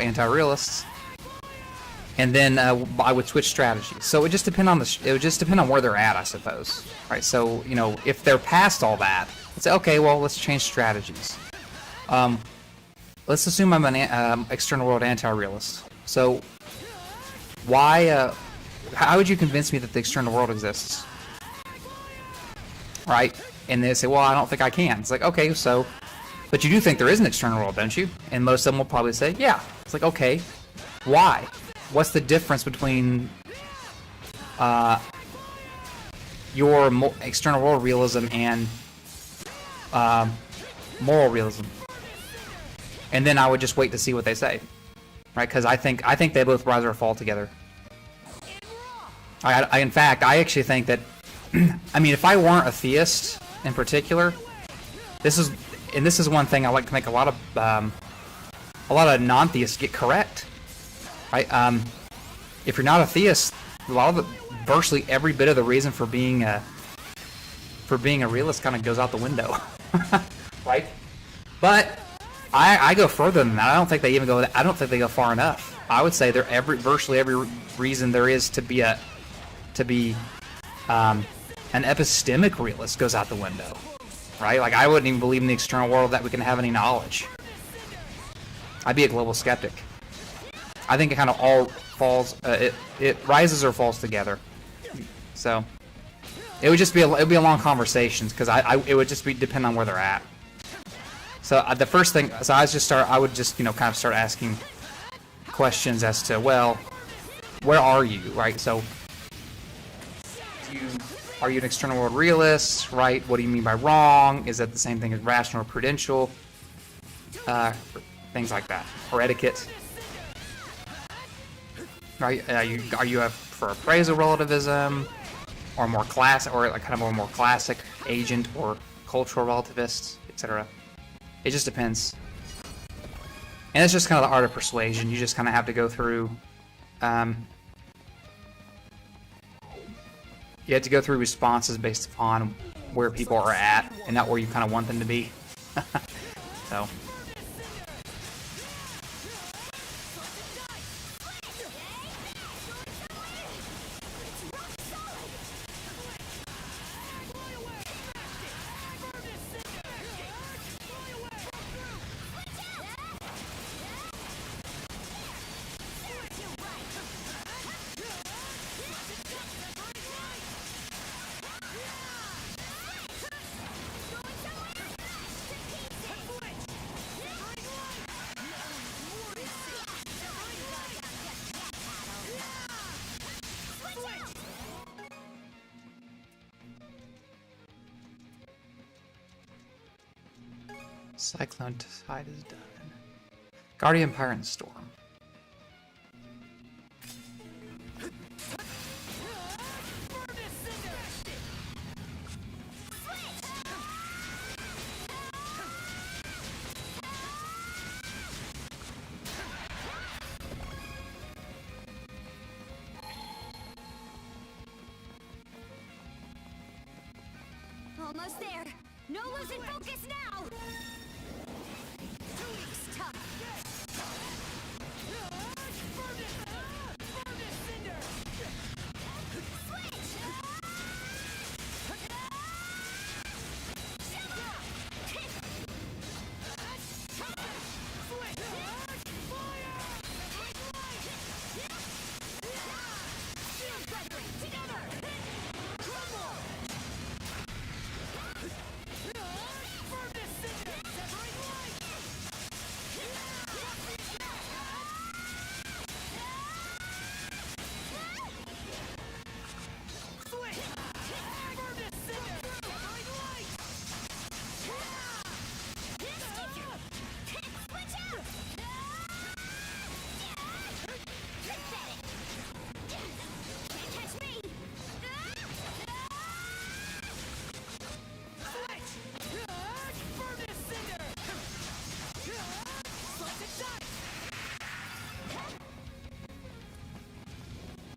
anti-realists. And then I would switch strategies. So it would just depend on where they're at, I suppose. Right? So, you know, if they're past all that, let's say, okay, well, let's change strategies. Let's assume I'm an external world anti-realist. So why? How would you convince me that the external world exists? Right? And they say, well, I don't think I can. It's like, okay, so, but you do think there is an external world, don't you? And most of them will probably say, yeah. It's like, okay, why? What's the difference between your external world realism and moral realism? And then I would just wait to see what they say, right? Because I think they both rise or fall together. In fact, I actually think that, I mean, if I weren't a theist in particular, this is one thing I like to make a lot of non-theists get correct. Right? If you're not a theist, virtually every bit of the reason for being a realist kind of goes out the window, right? But I go further than that. I don't think they go far enough. I would say virtually every reason there is to be an epistemic realist goes out the window, right? Like, I wouldn't even believe in the external world that we can have any knowledge. I'd be a global skeptic. I think it kind of all falls. It rises or falls together. So it would just be a long conversation because it would just depend on where they're at. So the first thing, I would just kind of start asking questions as to, well, where are you, right? So are you an external world realist, right? What do you mean by wrong? Is that the same thing as rational or prudential? things like that, or etiquette. Right? Are you for appraisal relativism, or more class, or like kind of a more classic agent or cultural relativist, etc. It just depends. And it's just kind of the art of persuasion. You just kind of have to go through. You have to go through responses based upon where people are at, and not where you kind of want them to be. So. Cyclone Tide is done. Guardian Pirate Storm. Almost there. No losing focus now. Tough.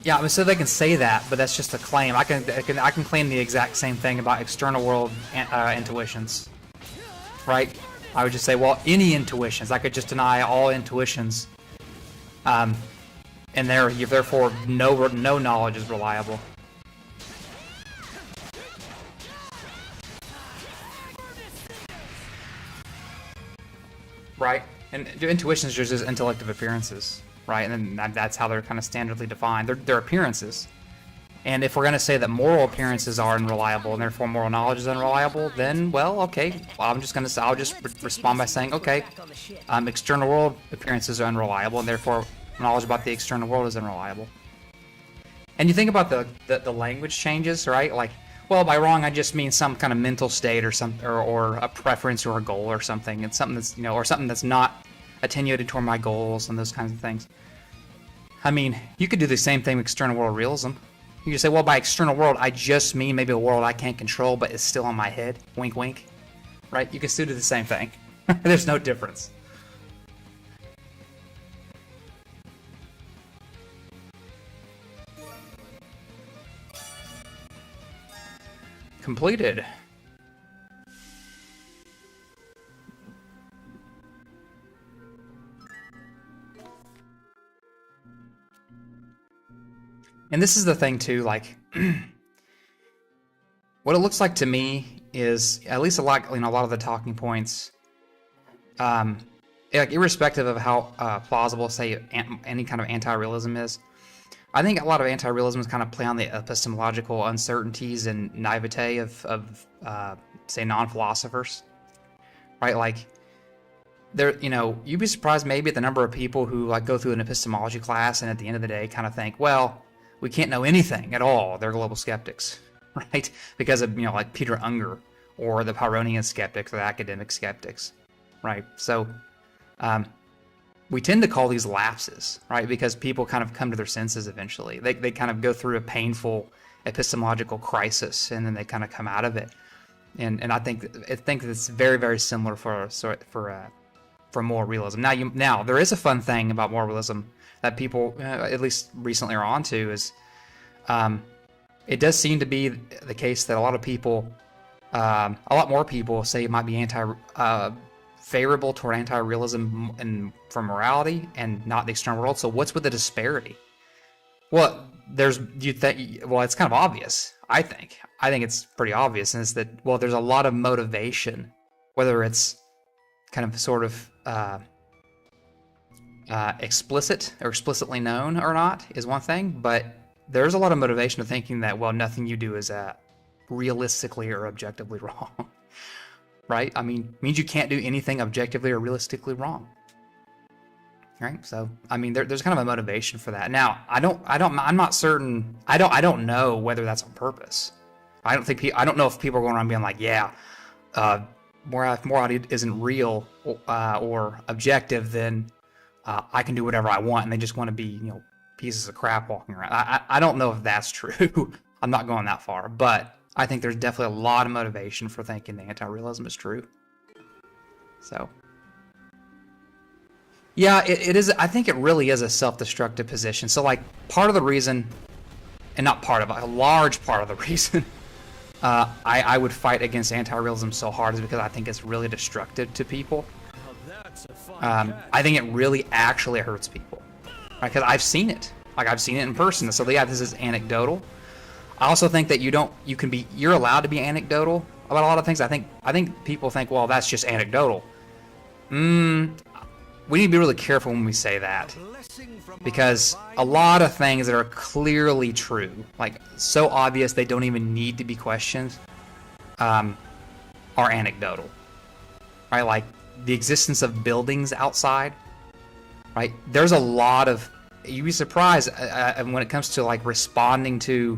Yeah, I mean, so they can say that, but that's just a claim. I can claim the exact same thing about external world intuitions, right? I would just say, well, any intuitions. I could just deny all intuitions, and therefore no knowledge is reliable. Right? And intuitions are just intellective appearances. Right, and then that's how they're kind of standardly defined. They're appearances. And if we're going to say that moral appearances are unreliable and therefore moral knowledge is unreliable, then, well, okay, I'll just respond by saying, okay, external world appearances are unreliable and therefore knowledge about the external world is unreliable. And you think about the language changes, right? Like, well, by wrong I just mean some kind of mental state or or a preference or a goal or something. It's something that's, or something that's not attenuated toward my goals and those kinds of things. I mean, you could do the same thing with external world realism. You could say, well, by external world, I just mean maybe a world I can't control, but it's still on my head. Wink, wink. Right? You can still do the same thing. There's no difference. Completed. And this is the thing too, like, what it looks like to me is, at least a lot of the talking points, like irrespective of how plausible, say, any kind of anti-realism is, I think a lot of anti-realism is kind of play on the epistemological uncertainties and naivete of say, non-philosophers, right? Like, you'd be surprised maybe at the number of people who like go through an epistemology class and at the end of the day kind of think, well, we can't know anything at all. They're global skeptics, right? Because of, like Peter Unger or the Pyrrhonian skeptics or the academic skeptics, right? So we tend to call these lapses, right? Because people kind of come to their senses eventually. They kind of go through a painful epistemological crisis, and then they kind of come out of it. And I think it's very, very similar for moral realism. Now there is a fun thing about moral realism that people, at least recently, are onto is, it does seem to be the case that a lot more people say it might be favorable toward anti-realism and for morality and not the external world. So what's with the disparity? Well, it's kind of obvious. I think it's pretty obvious, and it's that, well, there's a lot of motivation, whether it's kind of sort of explicit or explicitly known or not is one thing, but there's a lot of motivation of thinking that, well, nothing you do is realistically or objectively wrong, right? I mean, it means you can't do anything objectively or realistically wrong, right? So, I mean, there's kind of a motivation for that. Now, I'm not certain. I don't know whether that's on purpose. I don't know if people are going around being like, yeah, morality isn't real or objective, then I can do whatever I want, and they just want to be, pieces of crap walking around. I don't know if that's true. I'm not going that far, but I think there's definitely a lot of motivation for thinking the anti-realism is true. So, yeah, it is. I think it really is a self-destructive position. So, like, part of the reason, and not part of it, a large part of the reason I would fight against anti-realism so hard is because I think it's really destructive to people. I think it really actually hurts people, right? Because I've seen it. Like, I've seen it in person. So yeah, this is anecdotal. I also think that you're allowed to be anecdotal about a lot of things. I think people think, well, that's just anecdotal. We need to be really careful when we say that, because a lot of things that are clearly true, like so obvious they don't even need to be questioned, are anecdotal, right? Like the existence of buildings outside, right? There's a lot of, you'd be surprised when it comes to like responding to,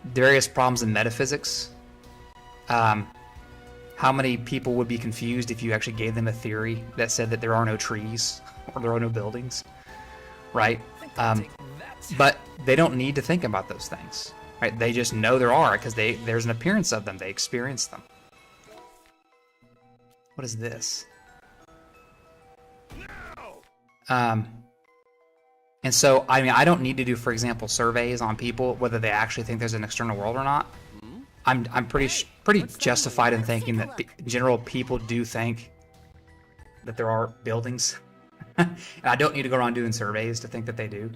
various problems in metaphysics. How many people would be confused if you actually gave them a theory that said that there are no trees or there are no buildings, right? But they don't need to think about those things, right? They just know there are because there's an appearance of them. They experience them. What is this? And so, I mean, I don't need to do, for example, surveys on people whether they actually think there's an external world or not. I'm pretty justified in thinking that in general people do think that there are buildings, and I don't need to go around doing surveys to think that they do.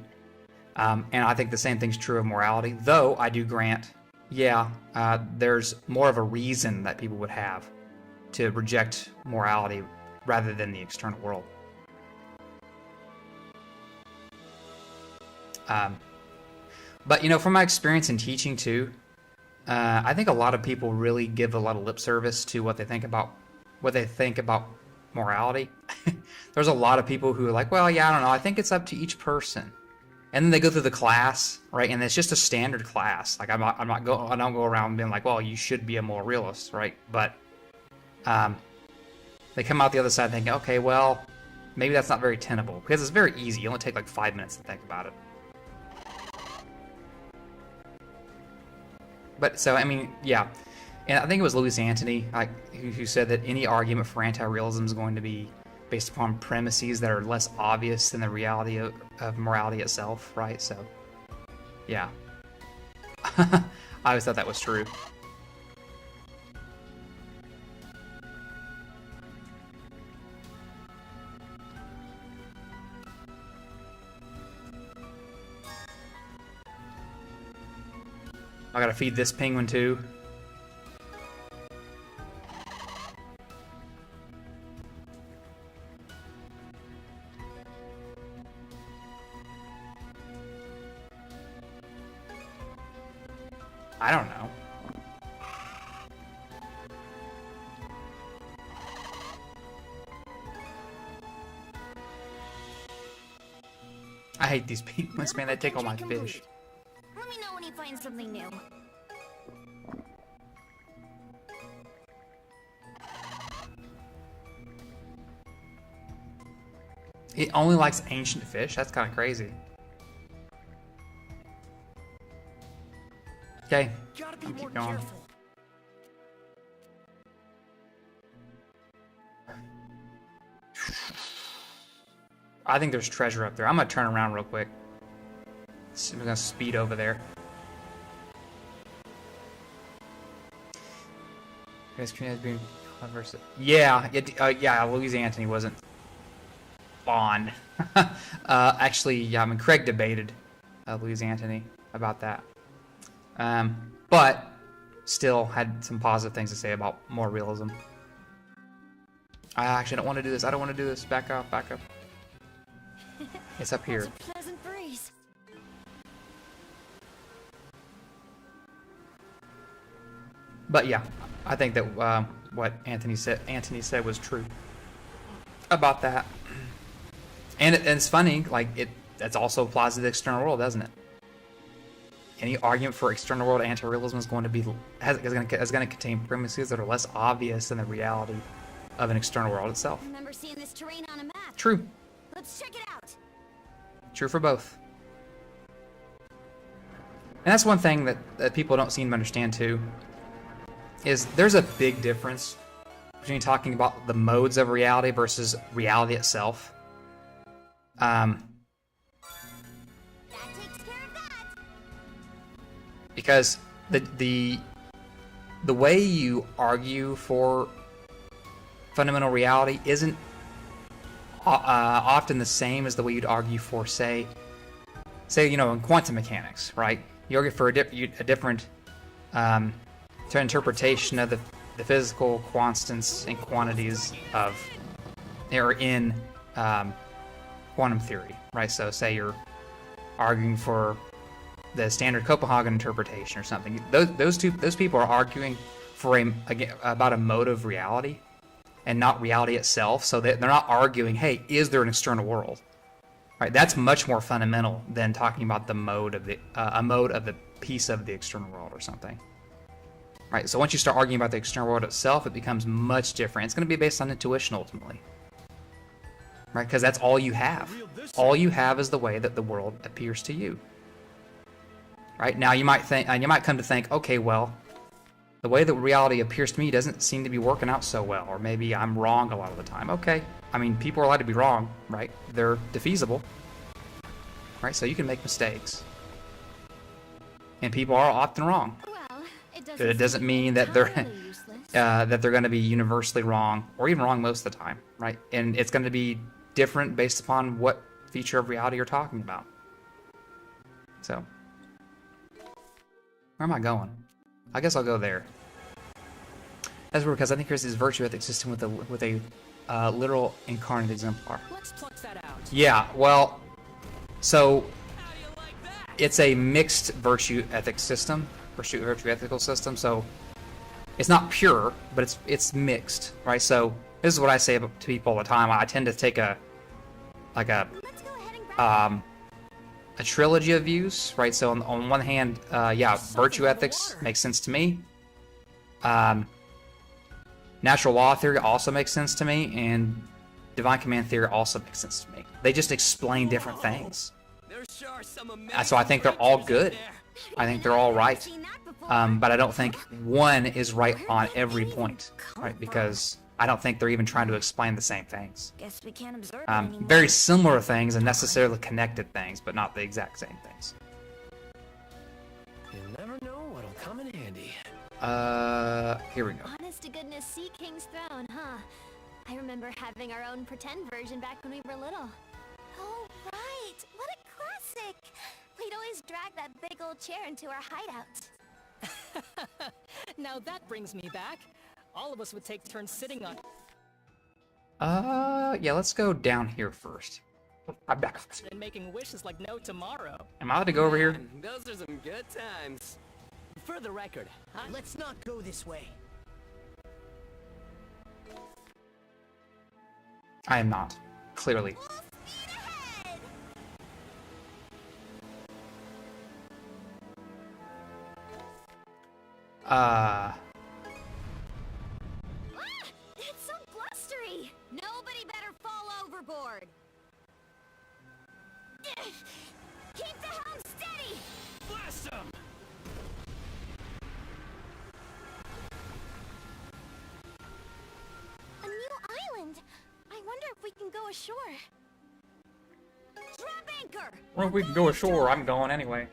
And I think the same thing's true of morality, though I do grant, there's more of a reason that people would have to reject morality rather than the external world. But from my experience in teaching too, I think a lot of people really give a lot of lip service to what they think about morality. There's a lot of people who are like, well, yeah, I don't know, I think it's up to each person. And then they go through the class, right? And it's just a standard class. Like I don't go around being like, well, you should be a moral realist, right? But they come out the other side thinking, okay, well, maybe that's not very tenable, because it's very easy. You only take like 5 minutes to think about it. But so, I mean, yeah. And I think it was Louis Antony who said that any argument for anti-realism is going to be based upon premises that are less obvious than the reality of morality itself, right? So, yeah. I always thought that was true. I gotta feed this penguin too. I don't know. I hate these penguins, man. They take all my fish. Let me know when you find something new. It only likes ancient fish? That's kind of crazy. Okay, Gotta be I'll more keep going. careful. I think there's treasure up there. I'm gonna turn around real quick. I'm gonna speed over there. Guys, has been conversation. Yeah, yeah. Louise Anthony wasn't Bond. Actually, yeah. I mean, Craig debated Louise Anthony about that, but still had some positive things to say about more realism. I actually don't want to do this. I don't want to do this. Back up. Back up. It's up here. That's a pleasant breeze. But yeah, I think that what Anthony said was true about that. And it's funny, like that also applies to the external world, doesn't it? Any argument for external world anti-realism is going to be is going to contain premises that are less obvious than the reality of an external world itself. Remember seeing this terrain on a map? True. Let's check it out. True for both. And that's one thing that people don't seem to understand too, is there's a big difference between talking about the modes of reality versus reality itself. That takes care of that. Because the way you argue for fundamental reality isn't often the same as the way you'd argue for, say, in quantum mechanics, right? You argue for a different interpretation of the physical constants and quantities in quantum theory, right? So, say you're arguing for the standard Copenhagen interpretation or something. Those people are arguing for about a mode of reality and not reality itself. So they're not arguing, hey, is there an external world? Right? That's much more fundamental than talking about the mode of a mode of the piece of the external world or something. Right? So once you start arguing about the external world itself, it becomes much different. It's going to be based on intuition ultimately. Right? Because that's all you have. All you have is the way that the world appears to you. Right? Now you might think, and you might come to think, okay, well, the way that reality appears to me doesn't seem to be working out so well, or maybe I'm wrong a lot of the time. Okay, I mean, people are allowed to be wrong, right? They're defeasible, right? So you can make mistakes, and people are often wrong. Well, It doesn't mean that they're that they're going to be universally wrong, or even wrong most of the time, right? And it's going to be different based upon what feature of reality you're talking about. So, where am I going? I guess I'll go there. That's weird because I think here's this virtue ethic system with a literal incarnate exemplar. Let's pluck that out. Yeah, well, so How do you like that? it's a mixed virtue ethics system, virtue ethical system. So it's not pure, but it's mixed, right? So this is what I say to people all the time. I tend to take a Let's go ahead and grab a trilogy of views, right? So on one hand, yeah, virtue ethics makes sense to me. Natural law theory also makes sense to me, and divine command theory also makes sense to me. They just explain different things. There sure are some amazing So I think they're all breakthroughs in good. there. I think they're all right. seen that before. But I don't think one is right on every point, right? Because I don't think they're even trying to explain the same things. Guess we can't observe it anymore. Very similar things and necessarily connected things, but not the exact same things. You never know what'll come in handy. Here we go. Honest to goodness, Sea King's Throne, huh? I remember having our own pretend version back when we were little. Oh, right! What a classic! We'd always drag that big old chair into our hideout. Now that brings me back. All of us would take turns sitting on. Yeah, let's go down here first. I'm back. And making wishes like no tomorrow. Am I allowed to go over here? Man, those are some good times. For the record, Let's not go this way. I am not. Clearly. It's so blustery. Nobody better fall overboard. Keep the helm steady! Blast him! A new island. I wonder if we can go ashore. Drop anchor! Well, if we can go ashore, I'm going anyway.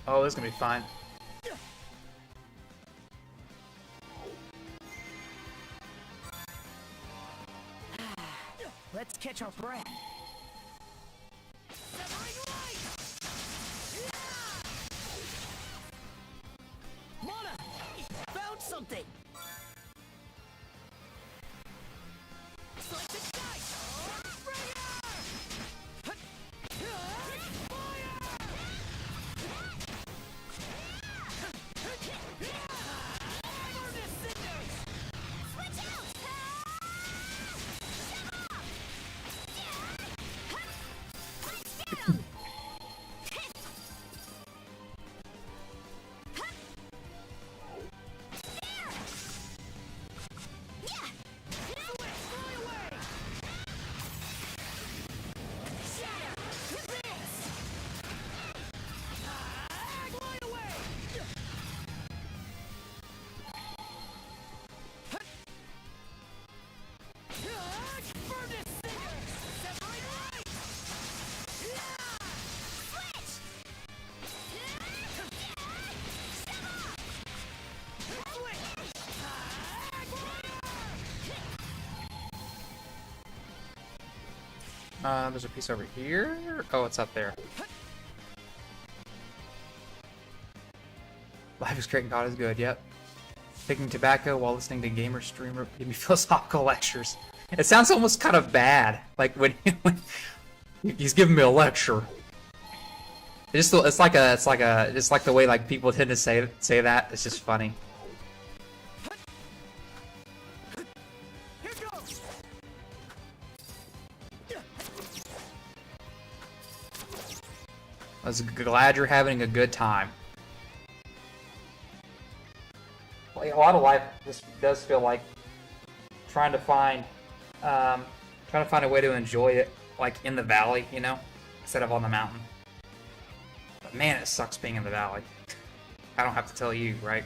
Oh, this is gonna be fun. Let's catch our breath. Mona! Found something! Slice and dice! Bring her! Switch out! Ice down! There's a piece over here. Oh, it's up there. Life is great and God is good. Yep. Picking tobacco while listening to gamer streamer give me philosophical lectures. It sounds almost kind of bad, like when he's giving me a lecture. It's like the way like people tend to say that. It's just funny. I was glad you're having a good time. Like, a lot of life just does feel like trying to find a way to enjoy it, like in the valley, you know, instead of on the mountain. But man, it sucks being in the valley. I don't have to tell you, right?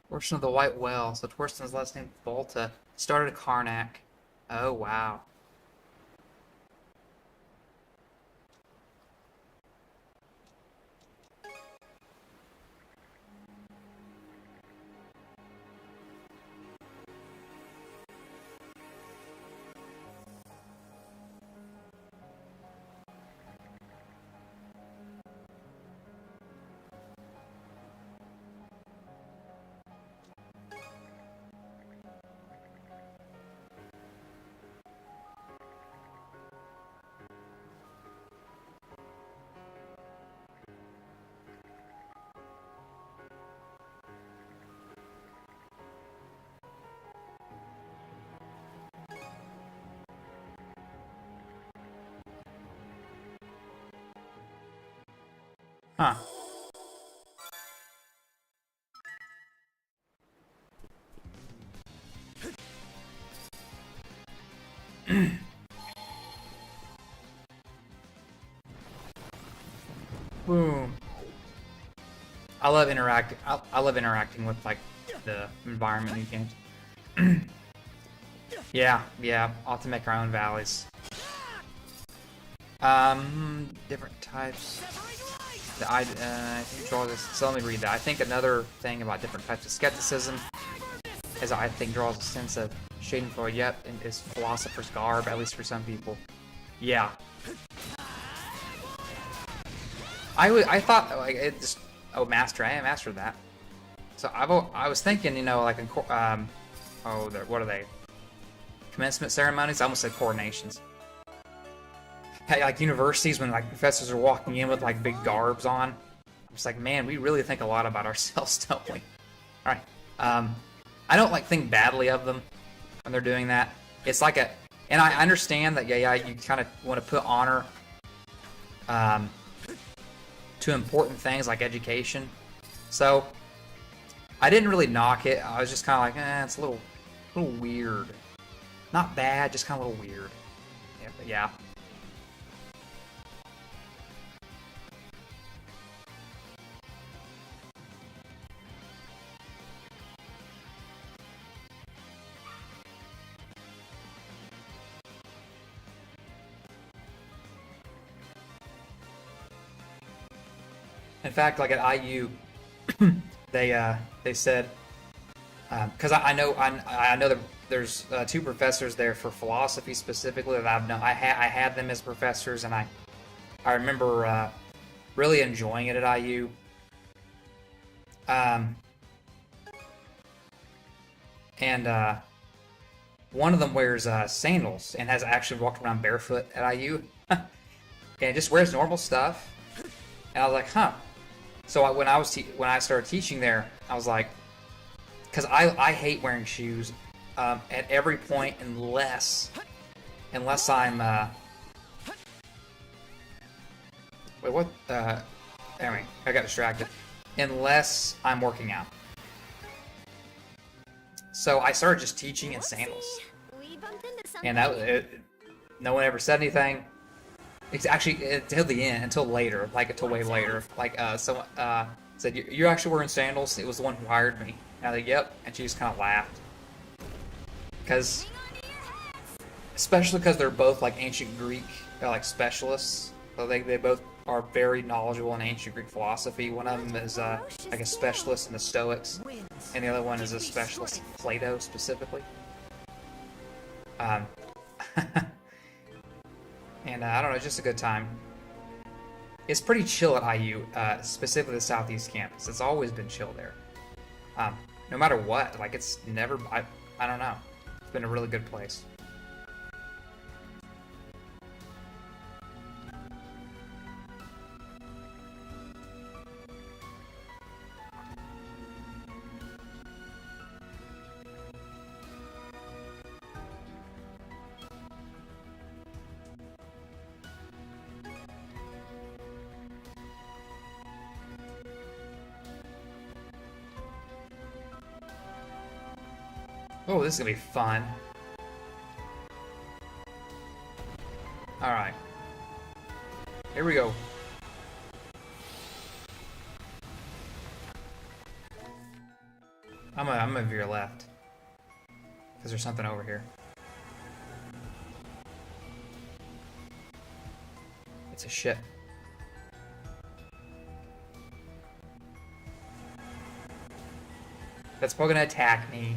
Portion of the White Well. So Torsten's last name Volta started Karnak. Oh wow. Huh. Boom. I love I love interacting with like the environment in these games. Yeah, I'll have to make our own valleys. Different types. I think draw this. So let me read that. I think another thing about different types of skepticism is I think draws a sense of Schadenfreude. Yep, and is philosopher's garb, at least for some people. Yeah. I thought like it just master. I mastered that. So I was thinking, you know, like in what are they? Commencement ceremonies. I almost said coronations. Hey, like universities when like professors are walking in with like big garbs on. I'm just like, man, we really think a lot about ourselves, don't we? All right. I don't like think badly of them when they're doing that. It's like and I understand that you kind of want to put honor to important things like education. So I didn't really knock it. I was just kind of like, it's a little weird. Not bad, just kind of a little weird. Yeah, but yeah. In fact, like at IU, they said because I know that there's two professors there for philosophy specifically that I've known. I had them as professors, and I remember really enjoying it at IU. And one of them wears sandals and has actually walked around barefoot at IU, and just wears normal stuff. And I was like, huh. So when I started teaching there, I was like, because I hate wearing shoes at every point unless I'm wait, what? Anyway, I got distracted. Unless I'm working out. So I started just teaching in sandals, We bumped into something. and that was it. No one ever said anything. It's actually until the end, until later, like until way later. Like someone said, "You're actually wearing sandals." It was the one who hired me. And I was like, "Yep," and she just kind of laughed, because especially because they're both like ancient Greek, like specialists. So they both are very knowledgeable in ancient Greek philosophy. One of them is like a specialist in the Stoics, and the other one is a specialist in Plato specifically. And I don't know, it's just a good time. It's pretty chill at IU, specifically the Southeast campus. It's always been chill there. No matter what, like it's never, I don't know. It's been a really good place. Oh, this is gonna be fun. Alright. Here we go. I'm gonna veer left. Because there's something over here. It's a ship. That's probably gonna attack me.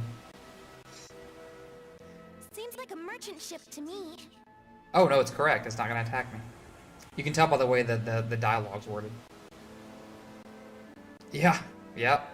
Seems like a merchant ship to me. Oh no, it's correct. It's not gonna attack me. You can tell by the way that the dialogue's worded. Yeah. Yep.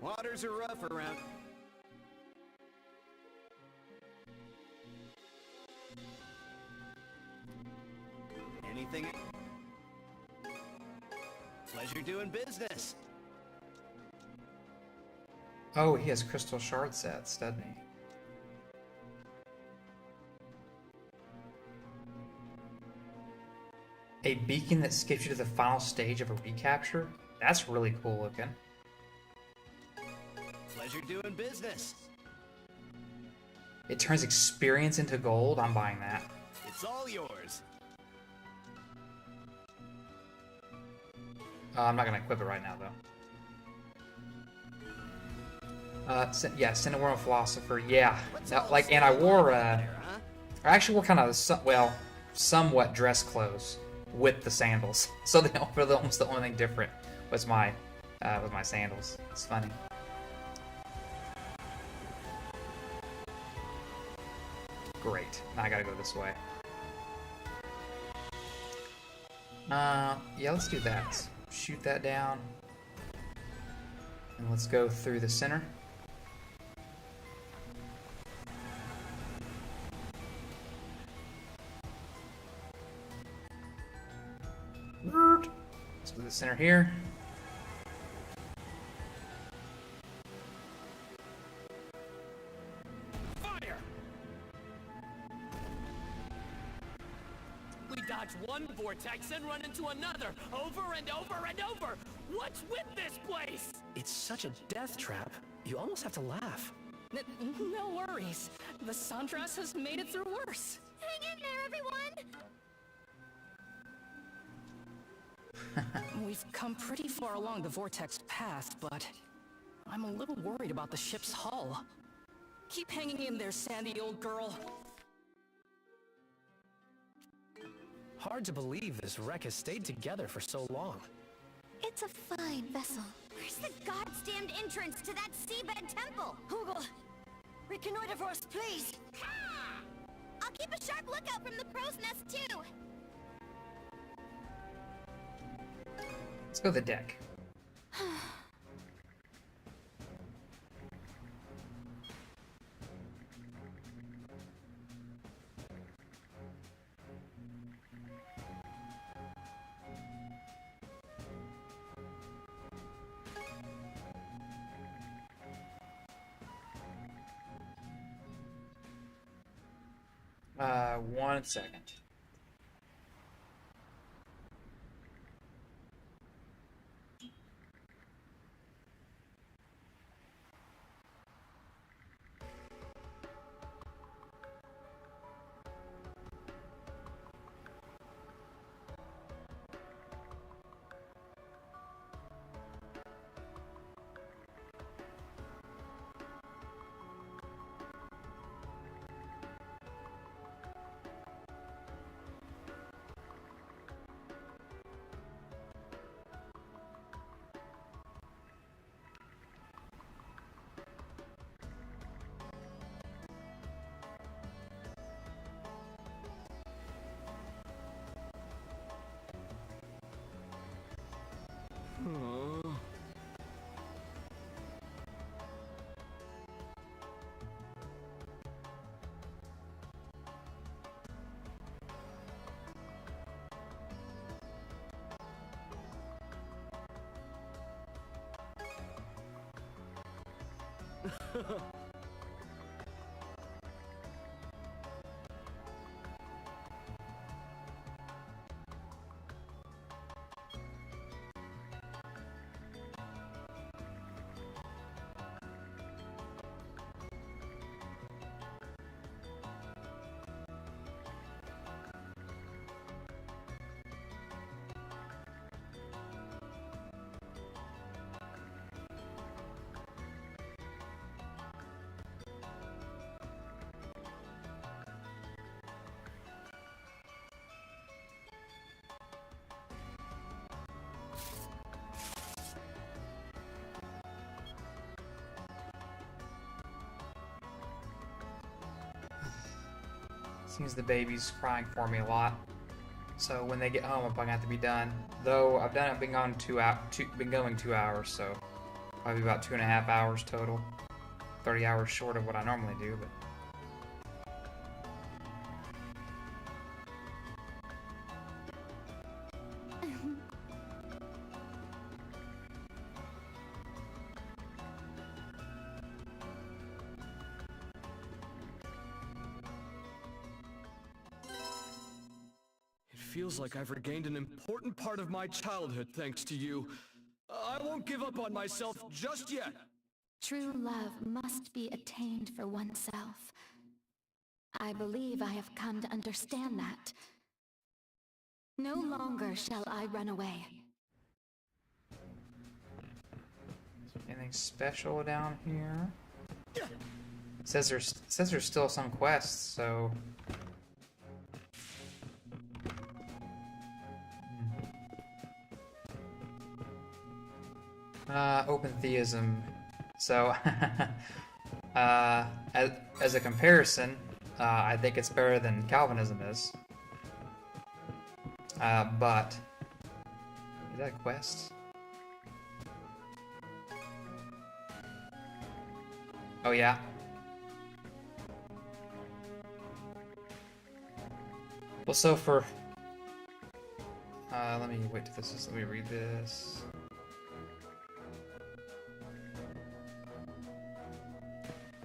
Waters are rough around. Anything? Pleasure doing business. Oh, he has crystal shard sets, doesn't he? A beacon that skips you to the final stage of a recapture? That's really cool looking. Pleasure doing business. It turns experience into gold. I'm buying that. It's all yours. I'm not gonna equip it right now though. Yeah, Cineworld Philosopher. Yeah, like, and I wore I actually wore kind of somewhat dress clothes with the sandals. So almost the only thing different was my sandals. It's funny. Great. Now I gotta go this way. Yeah, let's do that. Shoot that down. And let's go through the center. Let's do the center here. Fire! We dodge one vortex and run into another, over and over and over. What's with this place? It's such a death trap. You almost have to laugh. No worries. The Sandras has made it through worse. Hang in there, everyone! We've come pretty far along the vortex path, but I'm a little worried about the ship's hull. Keep hanging in there, Sandy, old girl. Hard to believe this wreck has stayed together for so long. It's a fine vessel. Where's the goddamned entrance to that seabed temple? Hoogle! Reconnoiter for us, please! I'll keep a sharp lookout from the crow's nest, too. Let's go to the deck. One second. Seems the baby's crying for me a lot. So when they get home, I'm probably gonna have to be done. Though I've been going 2 hours, so probably about 2.5 hours total. 30 hours short of what I normally do, but. feels like I've regained an important part of my childhood thanks to you. I won't give up on myself just yet. True love must be attained for oneself. I believe I have come to understand that. No longer shall I run away. Anything special down here? Says there's still some quests, so open theism. So as a comparison, I think it's better than Calvinism is. But is that a quest? Oh yeah. Well, so for let me wait till this is. Let me read this.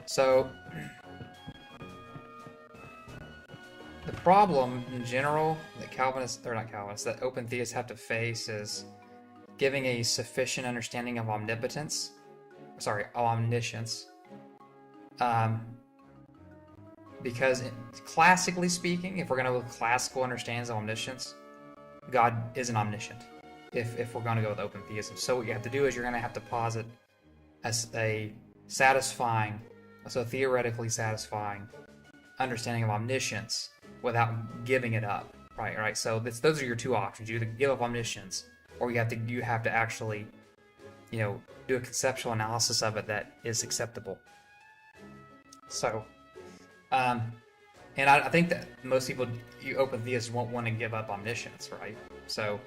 So the problem in general that Calvinists, or not Calvinists, that open theists have to face is giving a sufficient understanding of omnipotence. Sorry, omniscience. Because classically speaking, if we're going to look at classical understandings of omniscience, God isn't omniscient. If we're going to go with open theism, so what you have to do is you're going to have to posit as a satisfying, so theoretically satisfying understanding of omniscience without giving it up. Right. So those are your two options. You either give up omniscience, or you have to actually, do a conceptual analysis of it that is acceptable. So, and I think that most people, open theists, won't want to give up omniscience, right? So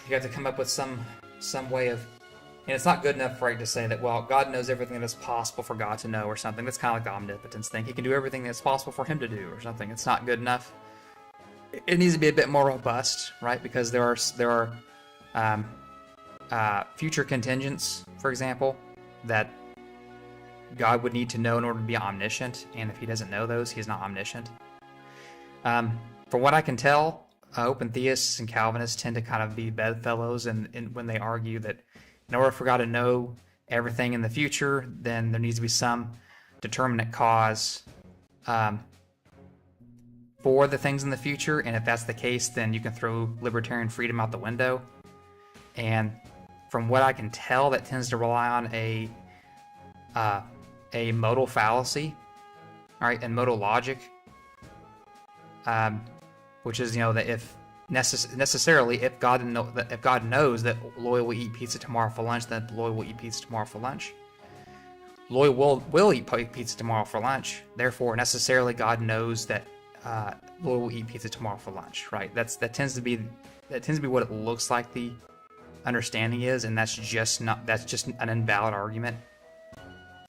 you have to come up with some way of, and it's not good enough, right, to say that, well, God knows everything that is possible for God to know or something. That's kind of like the omnipotence thing. He can do everything that's possible for him to do or something. It's not good enough. It needs to be a bit more robust, right? Because there are future contingents, for example, that God would need to know in order to be omniscient, and if he doesn't know those, he's not omniscient. From what I can tell, open theists and Calvinists tend to kind of be bedfellows, and when they argue that in order for God to know everything in the future, then there needs to be some determinate cause for the things in the future, and if that's the case, then you can throw libertarian freedom out the window. And from what I can tell, that tends to rely on a modal fallacy, all right, and modal logic, which is, that if necessarily if God knows that Lloyd will eat pizza tomorrow for lunch, then Lloyd will eat pizza tomorrow for lunch. Lloyd will eat pizza tomorrow for lunch. Therefore, necessarily God knows that Lloyd will eat pizza tomorrow for lunch, right? That tends to be what it looks like the understanding is, and that's just an invalid argument.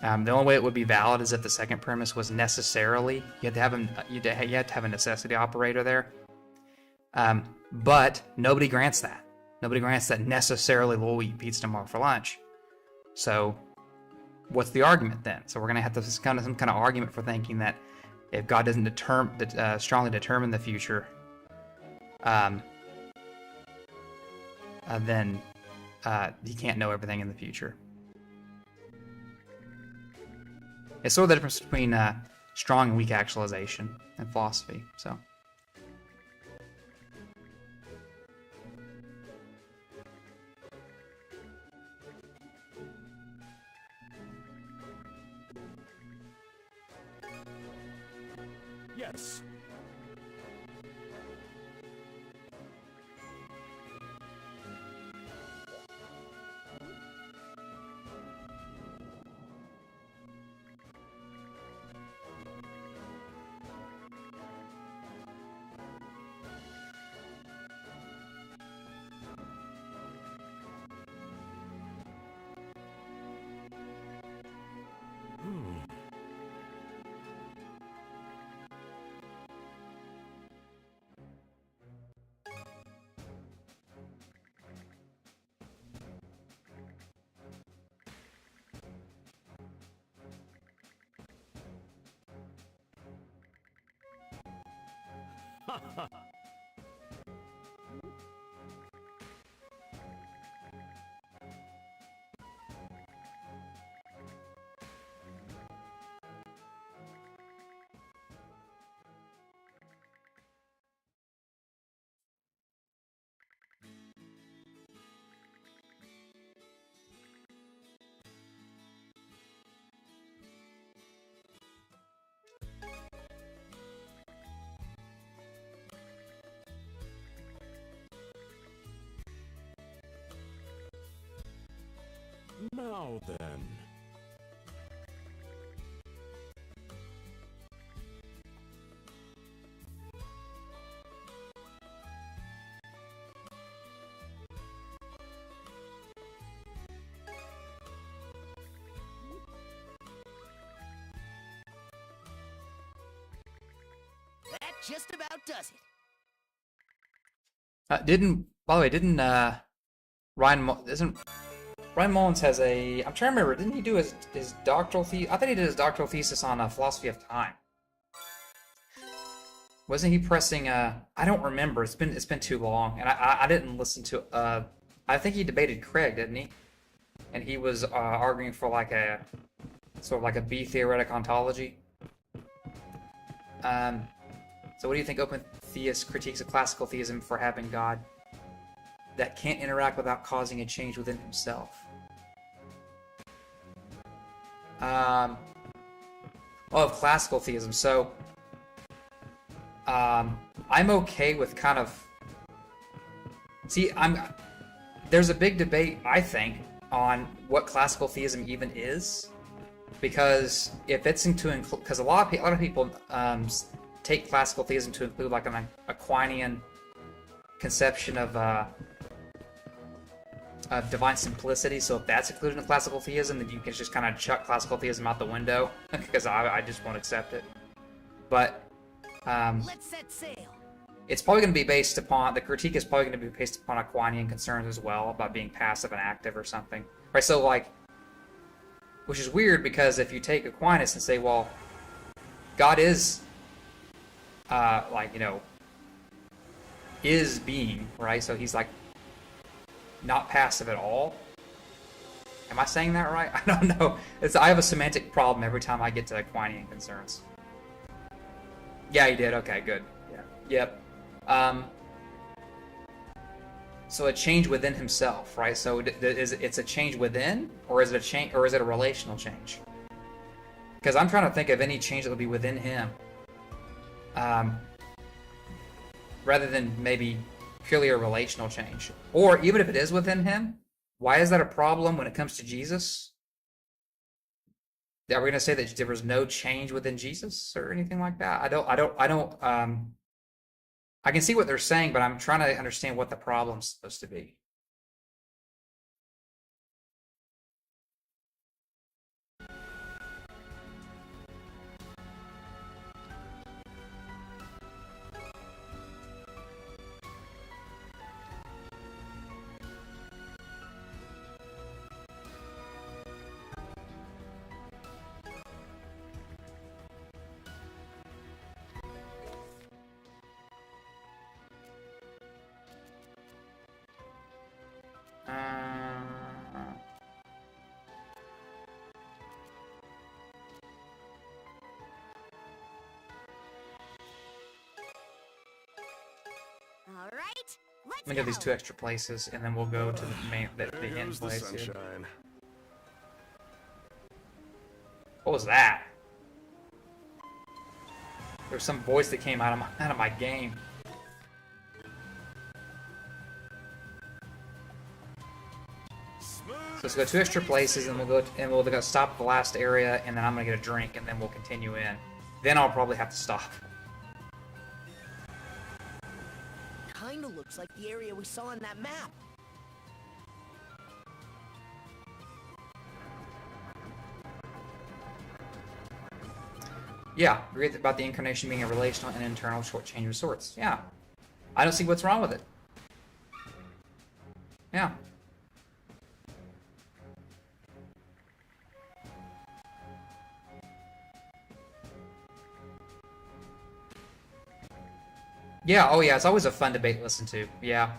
The only way it would be valid is if the second premise was necessarily. You had to have a necessity operator there. But nobody grants that. Nobody grants that necessarily we'll eat pizza tomorrow for lunch. So what's the argument then? So we're going to have some kind of argument for thinking that if God doesn't strongly determine the future, then he can't know everything in the future. It's sort of the difference between strong and weak actualization in philosophy. So. Yes. Now then. That just about does it. By the way, didn't Ryan Mullins has a, I'm trying to remember, didn't he do his doctoral thesis? I thought he did his doctoral thesis on philosophy of time. Wasn't he pressing I don't remember. It's been too long, and I didn't listen to I think he debated Craig, didn't he? And he was arguing for like a sort of like a B theoretic ontology. So what do you think open theist critiques of classical theism for having God that can't interact without causing a change within himself? Of classical theism. So I'm okay with kind of there's a big debate, I think, on what classical theism even is, because if it's because a lot of people take classical theism to include like an Aquinian conception of divine simplicity. So if that's included in classical theism, then you can just kind of chuck classical theism out the window because I just won't accept it. But Let's set sail. it's probably going to be based upon, the critique is probably going to be based upon Aquinian concerns as well, about being passive and active or something. Right, so like, which is weird because if you take Aquinas and say, well, God is, is being, right? So he's like not passive at all. Am I saying that right? I don't know. I have a semantic problem every time I get to Aquinian concerns. Yeah, you did. Okay, good. Yeah. Yep. So a change within himself, right? So it's a change within, or is it a change, or is it a relational change? Because I'm trying to think of any change that would be within him, rather than maybe purely a relational change. Or even if it is within him, why is that a problem when it comes to Jesus? Are we going to say that there was no change within Jesus or anything like that? I can see what they're saying, but I'm trying to understand what the problem's supposed to be. All right, let's Let me get these 2 extra places, and then we'll go to the end place here. Sunshine. What was that? There was some voice that came out of my game. So let's go 2 extra places, and we'll go stop at the last area, and then I'm gonna get a drink, and then we'll continue in. Then I'll probably have to stop. Kinda looks like the area we saw on that map. Yeah, agree about the incarnation being a relational and internal short change of sorts. Yeah. I don't see what's wrong with it. Yeah. Yeah, oh yeah, it's always a fun debate to listen to. Yeah.